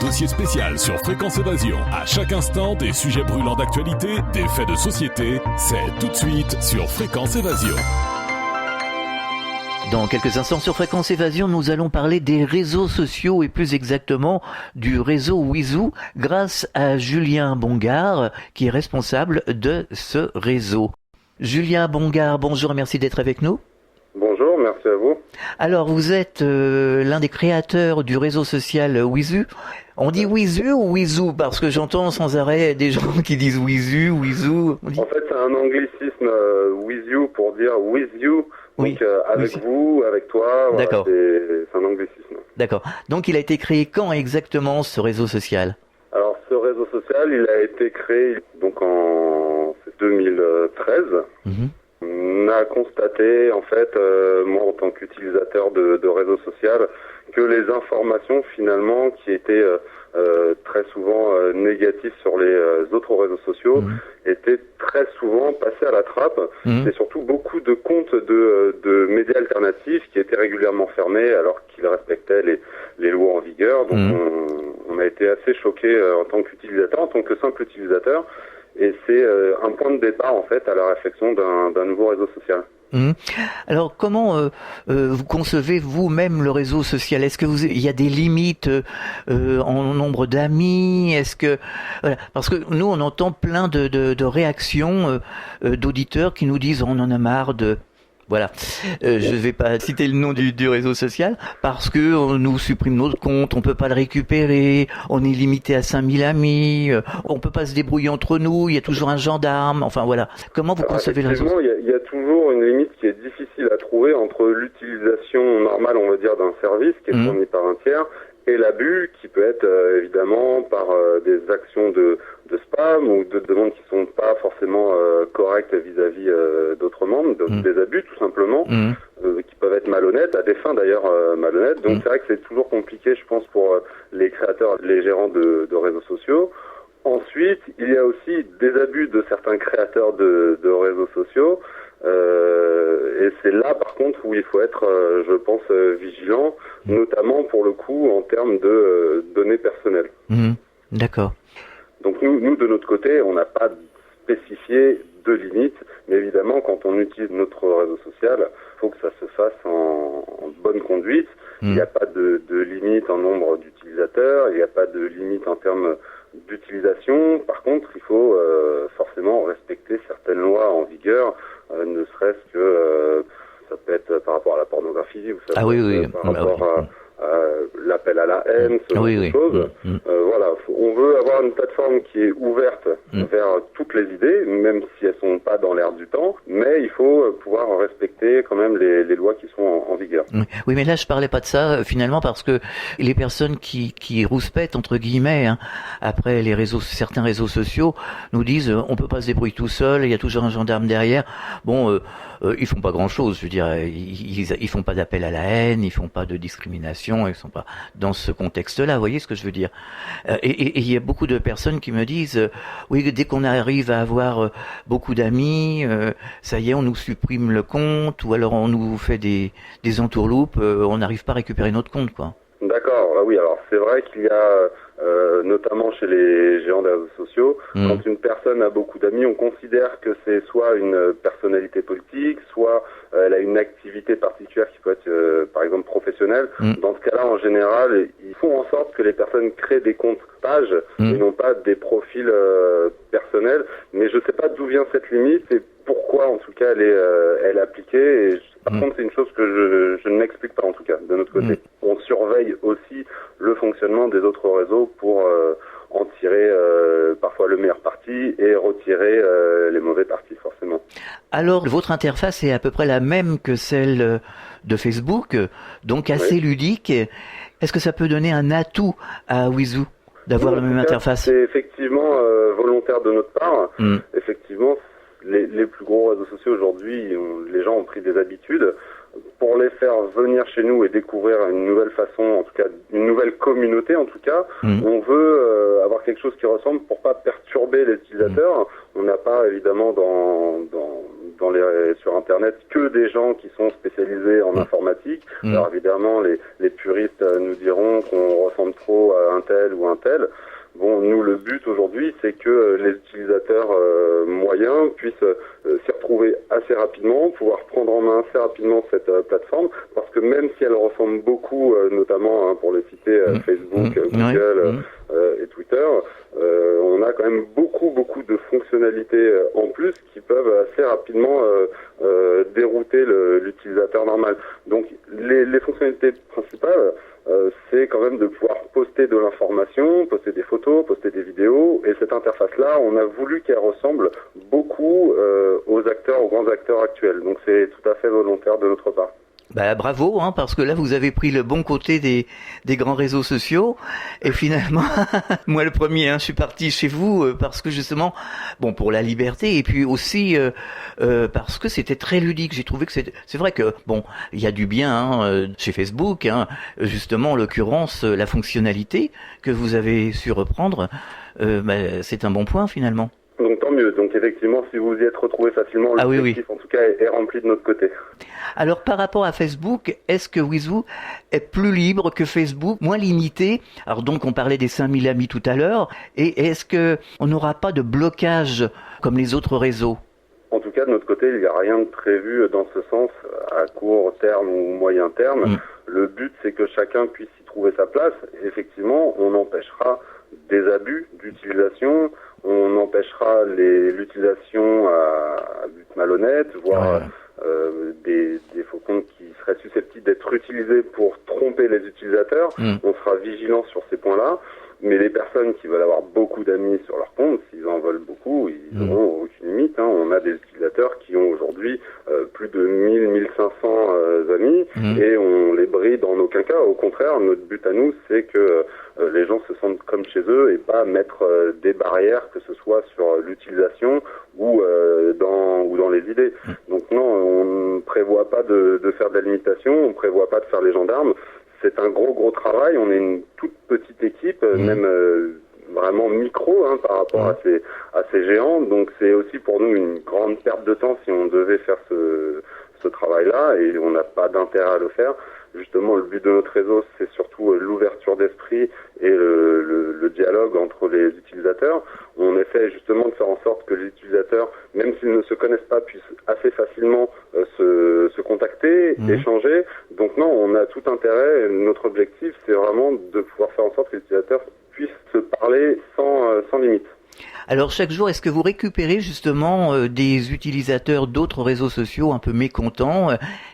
dossier spécial sur Fréquence Évasion. À chaque instant, des sujets brûlants d'actualité, des faits de société. C'est tout de suite sur Fréquence Évasion. Dans quelques instants sur Fréquence Évasion, nous allons parler des réseaux sociaux et plus exactement du réseau Wizoo grâce à Julien Bongard qui est responsable de ce réseau. Julien Bongard, bonjour et merci d'être avec nous. Bonjour, merci à vous. Alors vous êtes l'un des créateurs du réseau social Wizoo. On dit Wizoo ou Wizoo parce que j'entends sans arrêt des gens qui disent Wizoo. En fait, c'est un anglicisme with you pour dire with you. Oui. Donc avec vous, avec toi, D'accord. Voilà, c'est un anglicisme. D'accord. Donc il a été créé quand exactement ce réseau social ? Alors ce réseau social, il a été créé donc en 2013. On a constaté en fait, moi en tant qu'utilisateur de réseau social, que les informations finalement qui étaient très souvent négatives sur les autres réseaux sociaux étaient très souvent passées à la trappe. Et surtout beaucoup de comptes de médias alternatifs qui étaient régulièrement fermés alors qu'ils respectaient les lois en vigueur. Donc on a été assez choqués en tant qu'utilisateur, en tant que simple utilisateur. Et c'est un point de départ en fait à la réflexion d'un nouveau réseau social. Alors comment vous concevez vous-même le réseau social ? Est-ce que il y a des limites en nombre d'amis ? Est-ce que voilà, parce que nous on entend plein de réactions d'auditeurs qui nous disent on en a marre de voilà, je vais pas citer le nom du réseau social parce que on nous supprime notre compte, on peut pas le récupérer, on est limité à 5000 amis, on peut pas se débrouiller entre nous, il y a toujours un gendarme, enfin voilà. Comment vous concevez le réseau social ? Il y a toujours une limite qui est difficile à trouver entre l'utilisation normale, on va dire, d'un service qui est fourni par un tiers et l'abus qui peut être évidemment par des actions de spam ou de demandes qui sont pas forcément correctes vis-à-vis d'autres membres, des abus tout simplement, qui peuvent être malhonnêtes, à des fins d'ailleurs malhonnêtes. Donc c'est vrai que c'est toujours compliqué, je pense, pour les créateurs, les gérants de réseaux sociaux. Ensuite, il y a aussi des abus de certains créateurs de réseaux sociaux. Et c'est là par contre où il faut être, je pense, vigilant, notamment pour le coup en termes de données personnelles. D'accord. Donc nous de notre côté, on n'a pas spécifié de limites, mais évidemment quand on utilise notre réseau social, il faut que ça se fasse en bonne conduite. Il n'y a pas de limite en nombre d'utilisateurs, il n'y a pas de limite en termes d'utilisation. Par contre, il faut forcément respecter certaines lois en vigueur, ne serait-ce que ça peut être par rapport à la pornographie, ou ça peut être par rapport à l'appel à la haine, ce genre de choses. Voilà, on veut avoir une plateforme qui est ouverte vers toutes les idées, même si elles sont pas dans l'air du temps, mais il faut pouvoir respecter quand même les lois qui sont en vigueur. Oui, mais là je parlais pas de ça finalement parce que les personnes qui rouspètent entre guillemets après certains réseaux sociaux nous disent on peut pas se débrouiller tout seul, il y a toujours un gendarme derrière. Bon, ils font pas grand-chose, je veux dire, ils font pas d'appel à la haine, ils font pas de discrimination, ils sont pas dans ce contexte-là, vous voyez ce que je veux dire. Et il y a beaucoup de personnes qui me disent oui, dès qu'on arrive à avoir beaucoup d'amis, ça y est, on nous supprime le compte, ou alors on nous fait des entourloupes, on n'arrive pas à récupérer notre compte, quoi. D'accord, oui, alors c'est vrai qu'il y a notamment chez les géants des réseaux sociaux, quand une personne a beaucoup d'amis, on considère que c'est soit une personnalité politique, soit elle a une activité particulière qui peut être par exemple professionnelle. Dans ce cas-là, en général, ils font en sorte que les personnes créent des comptes pages et non pas des profils personnels. Mais je ne sais pas d'où vient cette limite et pourquoi en tout cas elle est appliquée. Et par contre, c'est une chose que je ne m'explique pas en tout cas de notre côté. On surveille aussi le fonctionnement des autres réseaux pour en tirer parfois le meilleur parti et retirer les mauvais partis forcément. Alors votre interface est à peu près la même que celle de Facebook, donc assez ludique. Est-ce que ça peut donner un atout à Wizoo d'avoir la même interface ? C'est effectivement volontaire de notre part. Effectivement, les plus gros réseaux sociaux aujourd'hui, les gens ont pris des habitudes. Pour les faire venir chez nous et découvrir une nouvelle façon, en tout cas une nouvelle communauté en tout cas, on veut avoir quelque chose qui ressemble pour pas perturber les utilisateurs. On n'a pas évidemment dans sur Internet que des gens qui sont spécialisés en informatique. Alors évidemment, les puristes nous diront qu'on ressemble trop à un tel ou un tel. Bon, nous, le but aujourd'hui, c'est que les utilisateurs moyens puissent s'y retrouver assez rapidement, pouvoir prendre en main assez rapidement cette plateforme, parce que même si elle ressemble beaucoup, notamment pour les citer Facebook, Google et Twitter, on a quand même beaucoup de fonctionnalités en plus qui peuvent assez rapidement dérouter l'utilisateur normal. Donc les fonctionnalités principales, c'est quand même de pouvoir poster de l'information, poster des photos, poster des vidéos, et cette interface-là, on a voulu qu'elle ressemble beaucoup aux grands acteurs actuels. Donc c'est tout à fait volontaire de notre part. Bah bravo, parce que là vous avez pris le bon côté des grands réseaux sociaux, et finalement, moi le premier, je suis parti chez vous parce que justement, bon, pour la liberté, et puis aussi parce que c'était très ludique. J'ai trouvé que c'est vrai que bon, il y a du bien chez Facebook, justement en l'occurrence la fonctionnalité que vous avez su reprendre, c'est un bon point finalement. Donc tant mieux. Donc effectivement, si vous y êtes retrouvé facilement, l'objectif en tout cas est rempli de notre côté. Alors par rapport à Facebook, est-ce que Wizoo est plus libre que Facebook, moins limité? Alors donc on parlait des 5000 amis tout à l'heure, et est-ce que on n'aura pas de blocage comme les autres réseaux? En tout cas, de notre côté, il n'y a rien de prévu dans ce sens à court terme ou moyen terme. Le but, c'est que chacun puisse y trouver sa place. Et effectivement, on empêchera des abus d'utilisation, on empêchera l'utilisation à but malhonnête, voire des faux comptes qui seraient susceptibles d'être utilisés pour tromper les utilisateurs. On sera vigilant sur ces points-là. Mais les personnes qui veulent avoir beaucoup d'amis sur leur compte, s'ils en veulent beaucoup, ils n'auront aucune limite. On a des utilisateurs qui ont aujourd'hui plus de 1500 amis et on les bride en aucun cas. Au contraire, notre but à nous, c'est que les gens se sentent comme chez eux et pas mettre des barrières, que ce soit sur l'utilisation ou dans les idées. Donc non, on ne prévoit pas de faire de la limitation, on ne prévoit pas de faire les gendarmes. C'est un gros travail, on est une toute petite équipe, même vraiment micro par rapport à ces géants, donc c'est aussi pour nous une grande perte de temps si on devait faire ce travail-là, et on n'a pas d'intérêt à le faire. Justement, le but de notre réseau, c'est surtout l'ouverture d'esprit et le dialogue entre les utilisateurs. On essaie justement de faire en sorte que les utilisateurs, même s'ils ne se connaissent pas, puissent assez facilement se contacter, échanger. Donc non, on a tout intérêt. Notre objectif, c'est vraiment de pouvoir faire en sorte que les utilisateurs puissent se parler sans limite. Alors chaque jour, est-ce que vous récupérez justement des utilisateurs d'autres réseaux sociaux un peu mécontents?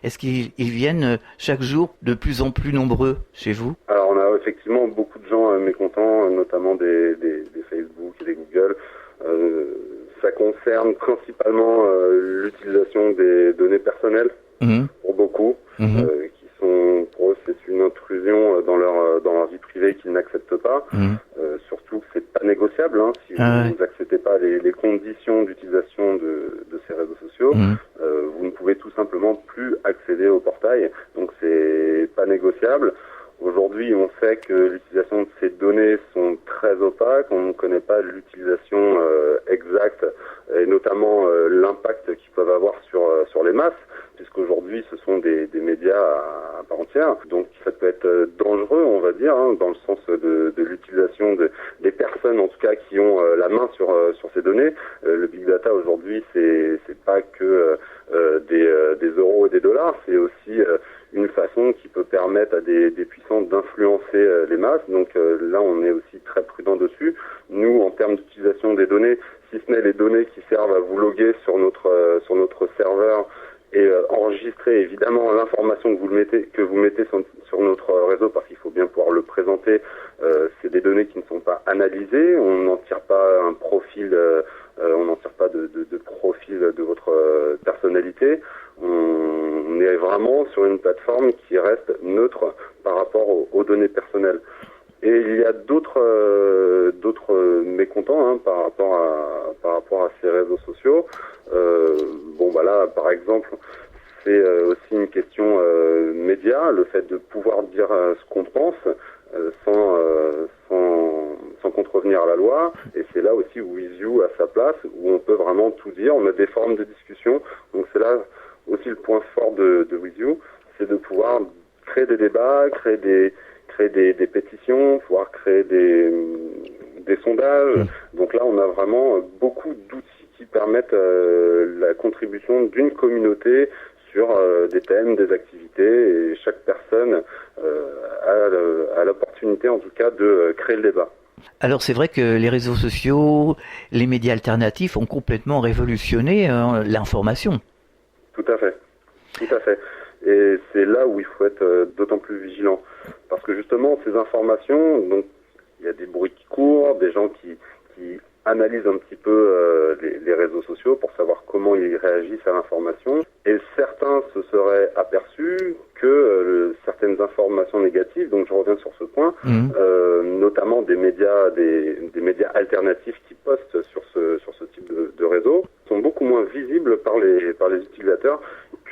Est-ce qu'ils viennent chaque jour de plus en plus nombreux chez vous? Alors on a effectivement beaucoup de gens mécontents, notamment des Facebook et des Google. Ça concerne principalement l'utilisation des données personnelles pour beaucoup, qui sont, pour eux, c'est une intrusion dans leur vie privée qu'ils n'acceptent pas. Surtout que c'est pas négociable. Si vous n'acceptez pas les conditions d'utilisation de ces réseaux sociaux, vous ne pouvez tout simplement plus accéder au portail. Donc c'est pas négociable. Aujourd'hui, on sait que l'utilisation de ces données sont très opaques. On ne connaît pas l'utilisation exacte et notamment l'impact qu'ils peuvent avoir sur les masses, puisqu'aujourd'hui, ce sont des médias à part entière. Donc, ça peut être dangereux, on va dire, dans le sens de l'utilisation des personnes, en tout cas, qui ont la main sur ces données. Le big data, aujourd'hui, c'est pas que des euros et des dollars, c'est aussi une façon qui peut permettre à des puissants d'influencer les masses. Donc là, on est aussi très prudent dessus. Nous, en termes d'utilisation des données, si ce n'est les données qui servent à vous loguer sur notre serveur et enregistrer évidemment l'information que vous mettez sur notre réseau, parce qu'il faut bien pouvoir le présenter. C'est des données qui ne sont pas analysées. On n'en tire pas un profil. On n'en tire pas de profil de votre personnalité. On est vraiment sur une plateforme qui reste neutre par rapport aux données personnelles. Et il y a d'autres mécontents par rapport à ces réseaux sociaux. Là, par exemple, c'est aussi une question média, le fait de pouvoir dire ce qu'on pense sans contrevenir à la loi, et c'est là aussi où WizU a sa place, où on peut vraiment tout dire. On a des forums de discussion, donc c'est là aussi le point fort de WizU, c'est de pouvoir créer des débats, créer des pétitions, pouvoir créer des sondages. Donc là, on a vraiment beaucoup d'outils qui permettent la contribution d'une communauté sur des thèmes, des activités, et chaque personne a l'opportunité en tout cas de créer le débat. Alors c'est vrai que les réseaux sociaux, les médias alternatifs ont complètement révolutionné l'information. Tout à fait. Et c'est là où il faut être d'autant plus vigilant. Parce que justement, ces informations, donc il y a des bruits qui courent, des gens qui analysent un petit peu les réseaux sociaux pour savoir comment ils réagissent à l'information. Et certains se seraient aperçus que certaines informations négatives, donc je reviens sur ce point, notamment des médias alternatifs qui postent sur ce type de réseau, sont beaucoup moins visibles par les utilisateurs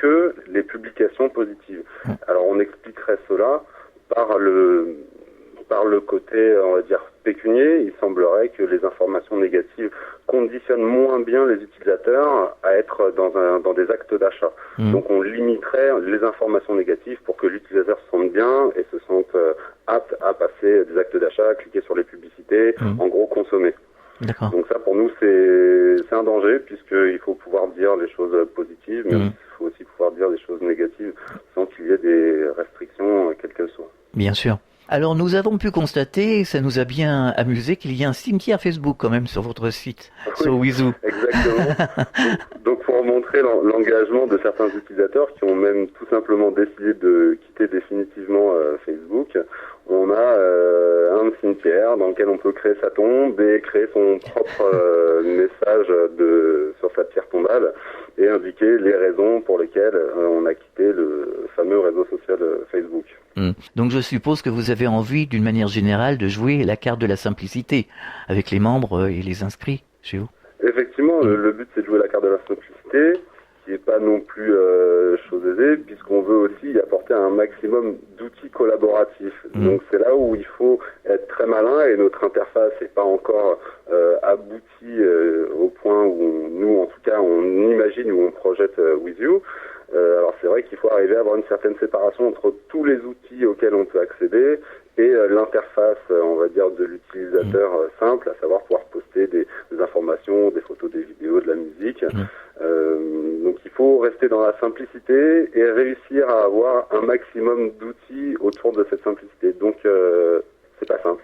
que les publications positives. Alors on expliquerait cela par le côté, on va dire, pécunier. Il semblerait que les informations négatives conditionnent moins bien les utilisateurs à être dans des actes d'achat. Donc on limiterait les informations négatives pour que l'utilisateur se sente bien et se sente apte à passer des actes d'achat, à cliquer sur les publicités, en gros consommer. D'accord. Donc ça, pour nous, c'est un danger, puisqu'il faut pouvoir dire les choses positives, mais il faut aussi pouvoir dire des choses négatives sans qu'il y ait des restrictions, quelles qu'elles soient. Bien sûr. Alors nous avons pu constater, ça nous a bien amusé, qu'il y a un cimetière Facebook quand même sur votre site, sur WizU. Exactement. Donc pour montrer l'engagement de certains utilisateurs qui ont même tout simplement décidé de quitter définitivement Facebook, on a un cimetière dans lequel on peut créer sa tombe et créer son propre message sur sa pierre tombale et indiquer les raisons pour lesquelles on a quitté le fameux réseau social Facebook. Donc je suppose que vous avez envie, d'une manière générale, de jouer la carte de la simplicité avec les membres et les inscrits chez vous. Effectivement, le but c'est de jouer la carte de la simplicité, qui n'est pas non plus chose aisée, puisqu'on veut aussi y apporter un maximum d'outils collaboratifs. Donc c'est là où il faut être très malin, et notre interface n'est pas encore aboutie au point où nous, en tout cas, on imagine ou on projette WizU. Alors c'est vrai qu'il faut arriver à avoir une certaine séparation entre tous les outils auxquels on peut accéder et l'interface, on va dire, de l'utilisateur simple, à savoir pouvoir poster des informations, des photos, des vidéos, de la musique. Donc il faut rester dans la simplicité et réussir à avoir un maximum d'outils autour de cette simplicité. Donc c'est pas simple.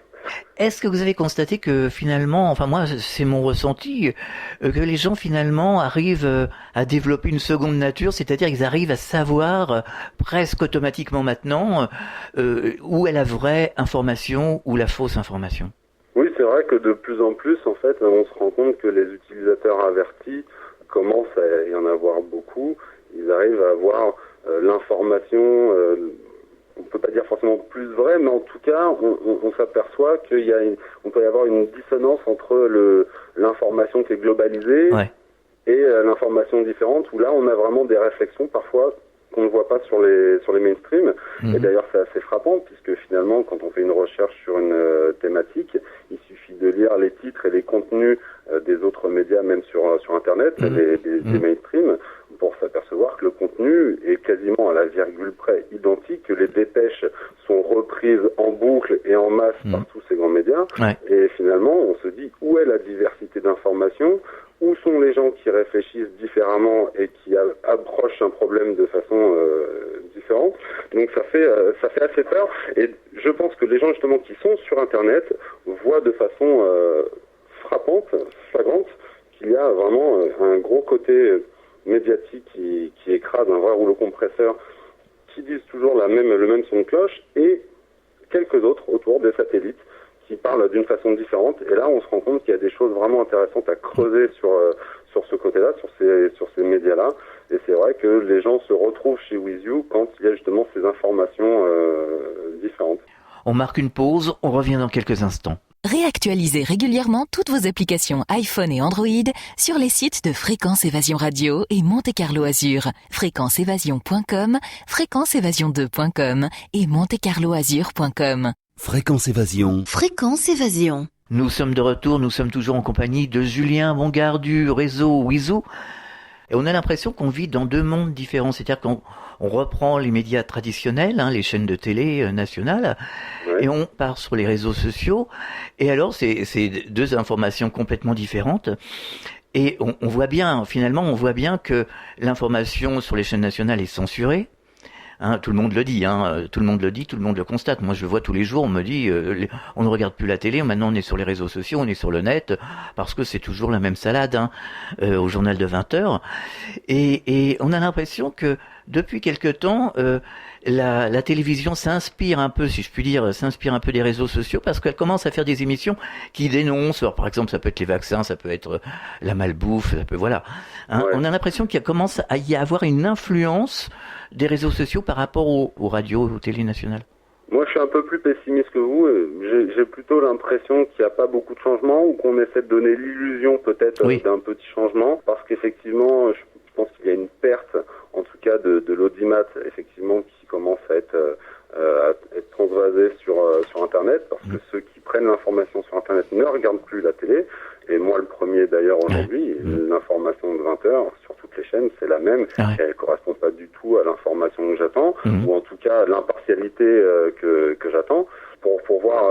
Est-ce que vous avez constaté que finalement, enfin moi c'est mon ressenti, que les gens finalement arrivent à développer une seconde nature, c'est-à-dire qu'ils arrivent à savoir presque automatiquement maintenant où est la vraie information ou la fausse information? Oui, c'est vrai que de plus en plus, en fait, on se rend compte que les utilisateurs avertis commencent à y en avoir beaucoup. Ils arrivent à avoir l'information, on peut pas dire forcément plus vraie, mais en tout cas, on s'aperçoit on peut y avoir une dissonance entre l'information qui est globalisée et l'information différente, où là, on a vraiment des réflexions parfois qu'on ne voit pas sur les mainstream. Et d'ailleurs, c'est assez frappant, puisque finalement, quand on fait une recherche sur une thématique, il suffit de lire les titres et les contenus des autres médias, même sur Internet, des mainstream, pour s'apercevoir que le contenu est quasiment à la virgule près identique, que les dépêches sont reprises en boucle et en masse par tous ces grands médias. Et finalement, on se dit, où est la diversité d'informations ? Où sont les gens qui réfléchissent différemment et qui approchent un problème de façon différente? Donc ça fait assez peur. Et je pense que les gens justement qui sont sur Internet voient de façon flagrante, qu'il y a vraiment un gros côté médiatique qui écrase un vrai rouleau compresseur, qui disent toujours le même son de cloche, et quelques autres autour des satellites qui parlent d'une façon différente. Et là, on se rend compte qu'il y a des choses vraiment intéressantes à creuser sur ce côté-là, sur ces médias-là. Et c'est vrai que les gens se retrouvent chez WizU quand il y a justement ces informations différentes. On marque une pause, on revient dans quelques instants. Réactualisez régulièrement toutes vos applications iPhone et Android sur les sites de Fréquence Évasion Radio et Monte Carlo Azur. fréquenceévasion.com, fréquenceévasion2.com et montecarloazur.com. Fréquence Évasion. Fréquence Évasion. Nous sommes de retour, nous sommes toujours en compagnie de Julien Bongard du réseau Wizou. Et on a l'impression qu'on vit dans deux mondes différents, c'est-à-dire qu'on reprend les médias traditionnels, les chaînes de télé nationales, et on part sur les réseaux sociaux. Et alors, c'est deux informations complètement différentes. Et on voit bien, finalement, que l'information sur les chaînes nationales est censurée. Tout le monde le dit, tout le monde le constate. Moi, je le vois tous les jours, on me dit, on ne regarde plus la télé, maintenant on est sur les réseaux sociaux, on est sur le net, parce que c'est toujours la même salade, au journal de 20h. Et on a l'impression que, depuis quelque temps, la télévision s'inspire un peu, si je puis dire, des réseaux sociaux, parce qu'elle commence à faire des émissions qui dénoncent. Alors, par exemple, ça peut être les vaccins, ça peut être la malbouffe, ça peut, voilà. On a l'impression qu'il commence à y avoir une influence des réseaux sociaux par rapport aux radios, aux télé nationales. Moi, je suis un peu plus pessimiste que vous. J'ai plutôt l'impression qu'il n'y a pas beaucoup de changements, ou qu'on essaie de donner l'illusion peut-être d'un petit changement, parce qu'effectivement, je pense qu'il y a une perte, en tout cas, de l'audimat, effectivement, qui commence à être transvasé sur Internet, parce que ceux qui prennent l'information sur Internet ne regardent plus la télé. Et moi, le premier d'ailleurs aujourd'hui, l'information de 20h sur toutes les chaînes, c'est la même. Elle ne correspond pas du tout à l'information que j'attends, ou en tout cas à l'impartialité que j'attends. Pour pouvoir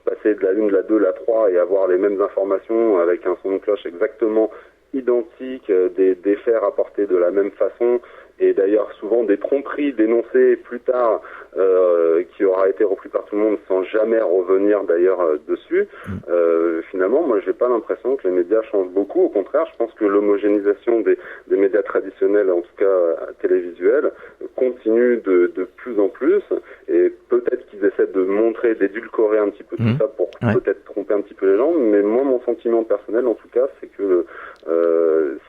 passer de la 1, de la 2, de la 3 et avoir les mêmes informations avec un son de cloche exactement identique, des faits rapportés de la même façon, et d'ailleurs souvent des tromperies dénoncées plus tard qui aura été repris par tout le monde sans jamais revenir d'ailleurs dessus. Finalement, moi j'ai pas l'impression que les médias changent beaucoup. Au contraire, je pense que l'homogénéisation des médias traditionnels, en tout cas télévisuels, continue de plus en plus, et peut-être qu'ils essaient de montrer, d'édulcorer un petit peu tout ça pour peut-être tromper un petit peu les gens, mais moi mon sentiment personnel en tout cas, c'est que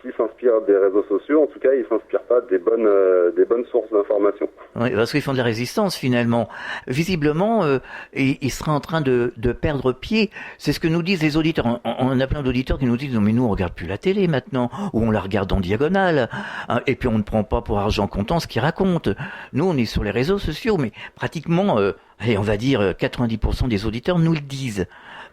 s'ils s'inspirent des réseaux sociaux, en tout cas ils s'inspirent pas des bonnes sources d'informations. Oui, parce qu'ils font de la résistance finalement. Visiblement, ils seraient en train de perdre pied. C'est ce que nous disent les auditeurs. On a plein d'auditeurs qui nous disent non mais nous on regarde plus la télé maintenant, ou on la regarde en diagonale, et puis on ne prend pas pour argent comptant ce qu'ils racontent. Nous on est sur les réseaux sociaux, mais pratiquement, on va dire 90% des auditeurs nous le disent.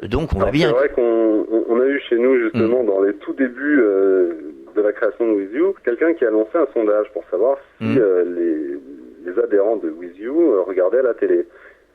Donc on va bien. C'est vrai qu'on a eu chez nous justement dans les tout débuts de la création de WizU, quelqu'un qui a lancé un sondage pour savoir si les adhérents de WizU regardaient la télé,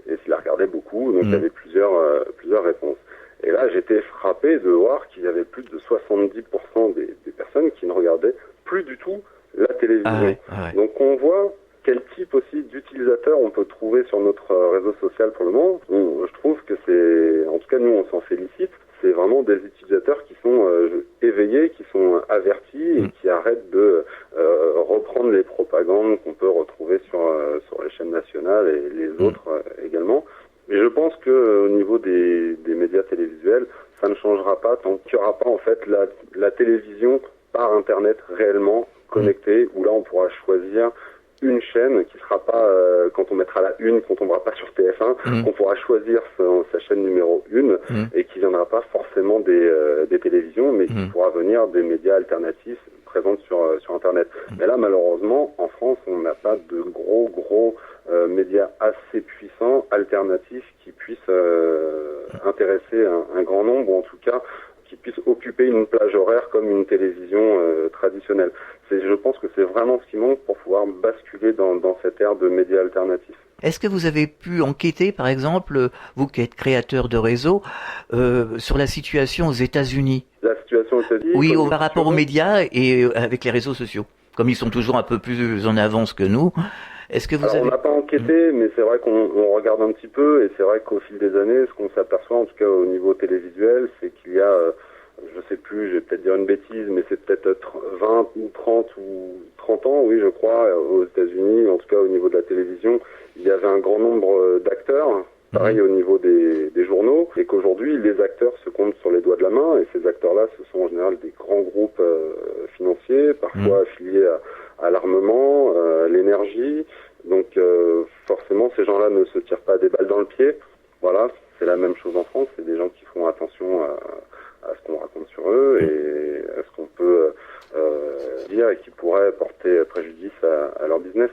et s'ils la regardaient beaucoup. Donc il y avait plusieurs réponses. Et là j'étais frappé de voir qu'il y avait plus de 70% des personnes qui ne regardaient plus du tout la télévision. Donc on voit quel type aussi d'utilisateurs on peut trouver sur notre réseau social pour le moment. Je trouve que c'est, en tout cas nous on s'en félicite, c'est vraiment des utilisateurs qui sont éveillés, qui sont avertis et qui arrêtent de reprendre les propagandes qu'on peut retrouver sur les chaînes nationales et les autres également. Mais je pense que au niveau des médias télévisuels, ça ne changera pas tant qu'il n'y aura pas en fait la télévision par Internet réellement connectée, où là on pourra choisir une chaîne qui sera pas, quand on mettra la une, qu'on tombera pas sur TF1, qu'on pourra choisir sa chaîne numéro 1 et qui viendra pas forcément des télévisions, mais qui pourra venir des médias alternatifs présents sur Internet. Mais là, malheureusement, en France, on n'a pas de gros médias assez puissants, alternatifs, qui puissent intéresser un grand nombre, ou en tout cas qui puissent occuper une plage horaire comme une télévision traditionnelle. Je pense que c'est vraiment ce qui manque pour pouvoir basculer dans cette ère de médias alternatifs. Est-ce que vous avez pu enquêter, par exemple, vous qui êtes créateur de réseau, sur la situation aux États-Unis? La situation aux États-Unis? Oui, par rapport aux médias et avec les réseaux sociaux. Comme ils sont toujours un peu plus en avance que nous, est-ce que vous avez... On n'a pas enquêté, mais c'est vrai qu'on regarde un petit peu, et c'est vrai qu'au fil des années, ce qu'on s'aperçoit, en tout cas au niveau télévisuel, c'est qu'il y a... je sais plus, je vais peut-être dire une bêtise, mais c'est peut-être 20 ou 30 ans, oui, je crois, aux États-Unis, en tout cas au niveau de la télévision, il y avait un grand nombre d'acteurs, pareil au niveau des journaux, et qu'aujourd'hui, les acteurs se comptent sur les doigts de la main, et ces acteurs-là, ce sont en général des grands groupes financiers, parfois affiliés à l'armement, à l'énergie, donc forcément, ces gens-là ne se tirent pas des balles dans le pied. Voilà, c'est la même chose en France, c'est des gens qui font attention à ce qu'on raconte sur eux et à ce qu'on peut dire et qui pourrait porter préjudice à leur business.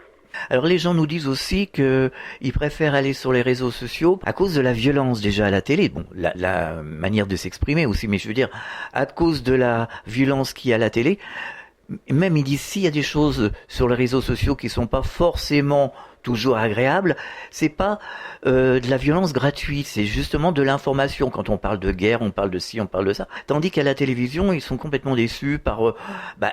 Alors les gens nous disent aussi que ils préfèrent aller sur les réseaux sociaux à cause de la violence déjà à la télé. Bon, la manière de s'exprimer aussi, mais je veux dire, à cause de la violence qu'il y a à la télé, même ils disent s'il y a des choses sur les réseaux sociaux qui sont pas forcément toujours agréables, c'est pas de la violence gratuite, c'est justement de l'information. Quand on parle de guerre, on parle de ci, on parle de ça. Tandis qu'à la télévision, ils sont complètement déçus par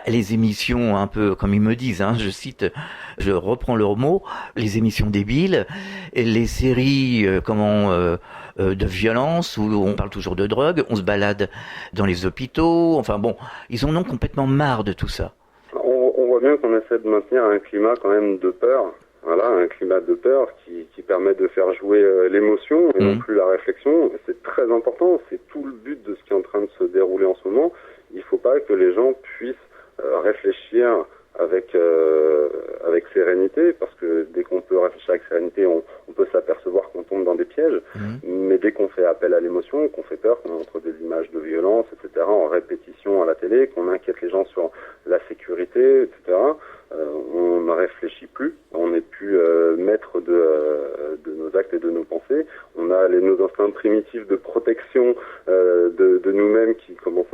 les émissions un peu, comme ils me disent, hein, je reprends leurs mots, les émissions débiles, et les séries de violence où on parle toujours de drogue, on se balade dans les hôpitaux, enfin bon, ils en ont complètement marre de tout ça. On voit bien qu'on essaie de maintenir un climat quand même de peur. Voilà, un climat de peur qui permet de faire jouer l'émotion et non plus la réflexion. C'est très important, c'est tout le but de ce qui est en train de se dérouler en ce moment. Il ne faut pas que les gens puissent réfléchir avec sérénité, parce que dès qu'on peut réfléchir avec sérénité, on peut s'apercevoir qu'on tombe dans des pièges. Mais dès qu'on fait appel à l'émotion, qu'on fait peur, qu'on montre des images de violence, etc., en répétition à la télé, qu'on inquiète les gens sur la sécurité, etc., on ne réfléchit plus, on n'est plus maître de nos actes et de nos pensées. On a nos instincts primitifs de protection de nous-mêmes qui commencent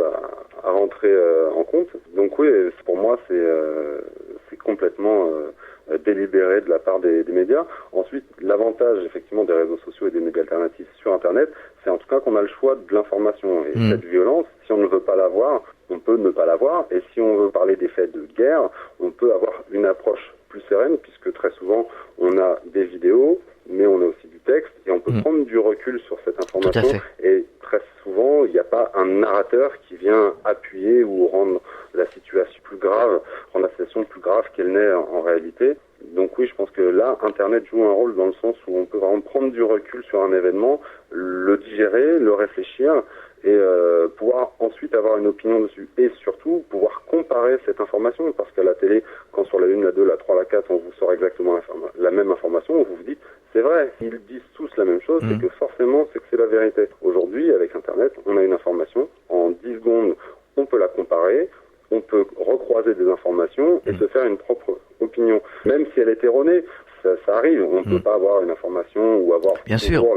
à rentrer en compte. Donc oui, pour moi, c'est complètement délibéré de la part des médias. Ensuite, l'avantage effectivement des réseaux sociaux et des médias alternatifs sur Internet, c'est en tout cas qu'on a le choix de l'information. Et cette violence, si on ne veut pas la voir, on peut ne pas la voir. Et si on veut parler des faits de guerre, on peut avoir une approche plus sereine, puisque très souvent, on a des vidéos, mais on a aussi du texte, et on peut prendre du recul sur cette information. Et très souvent, il n'y a pas un narrateur qui vient appuyer ou rendre la situation plus grave, rendre la situation plus grave qu'elle n'est en réalité. Donc oui, je pense que là, Internet joue un rôle dans le sens où on peut vraiment prendre du recul sur un événement, le digérer, le réfléchir, et pouvoir ensuite avoir une opinion dessus. Et surtout, pouvoir comparer cette information, parce qu'à la télé, quand sur la 1, la 2, la 3, la 4, on vous sort exactement la même information, vous vous dites, c'est vrai, s'ils disent tous la même chose, c'est que forcément, c'est que c'est la vérité. Aujourd'hui, avec Internet, on a une information, en 10 secondes, on peut la comparer, on peut recroiser des informations et se faire une propre opinion. Même si elle est erronée, ça arrive, on ne peut pas avoir une information ou avoir toujours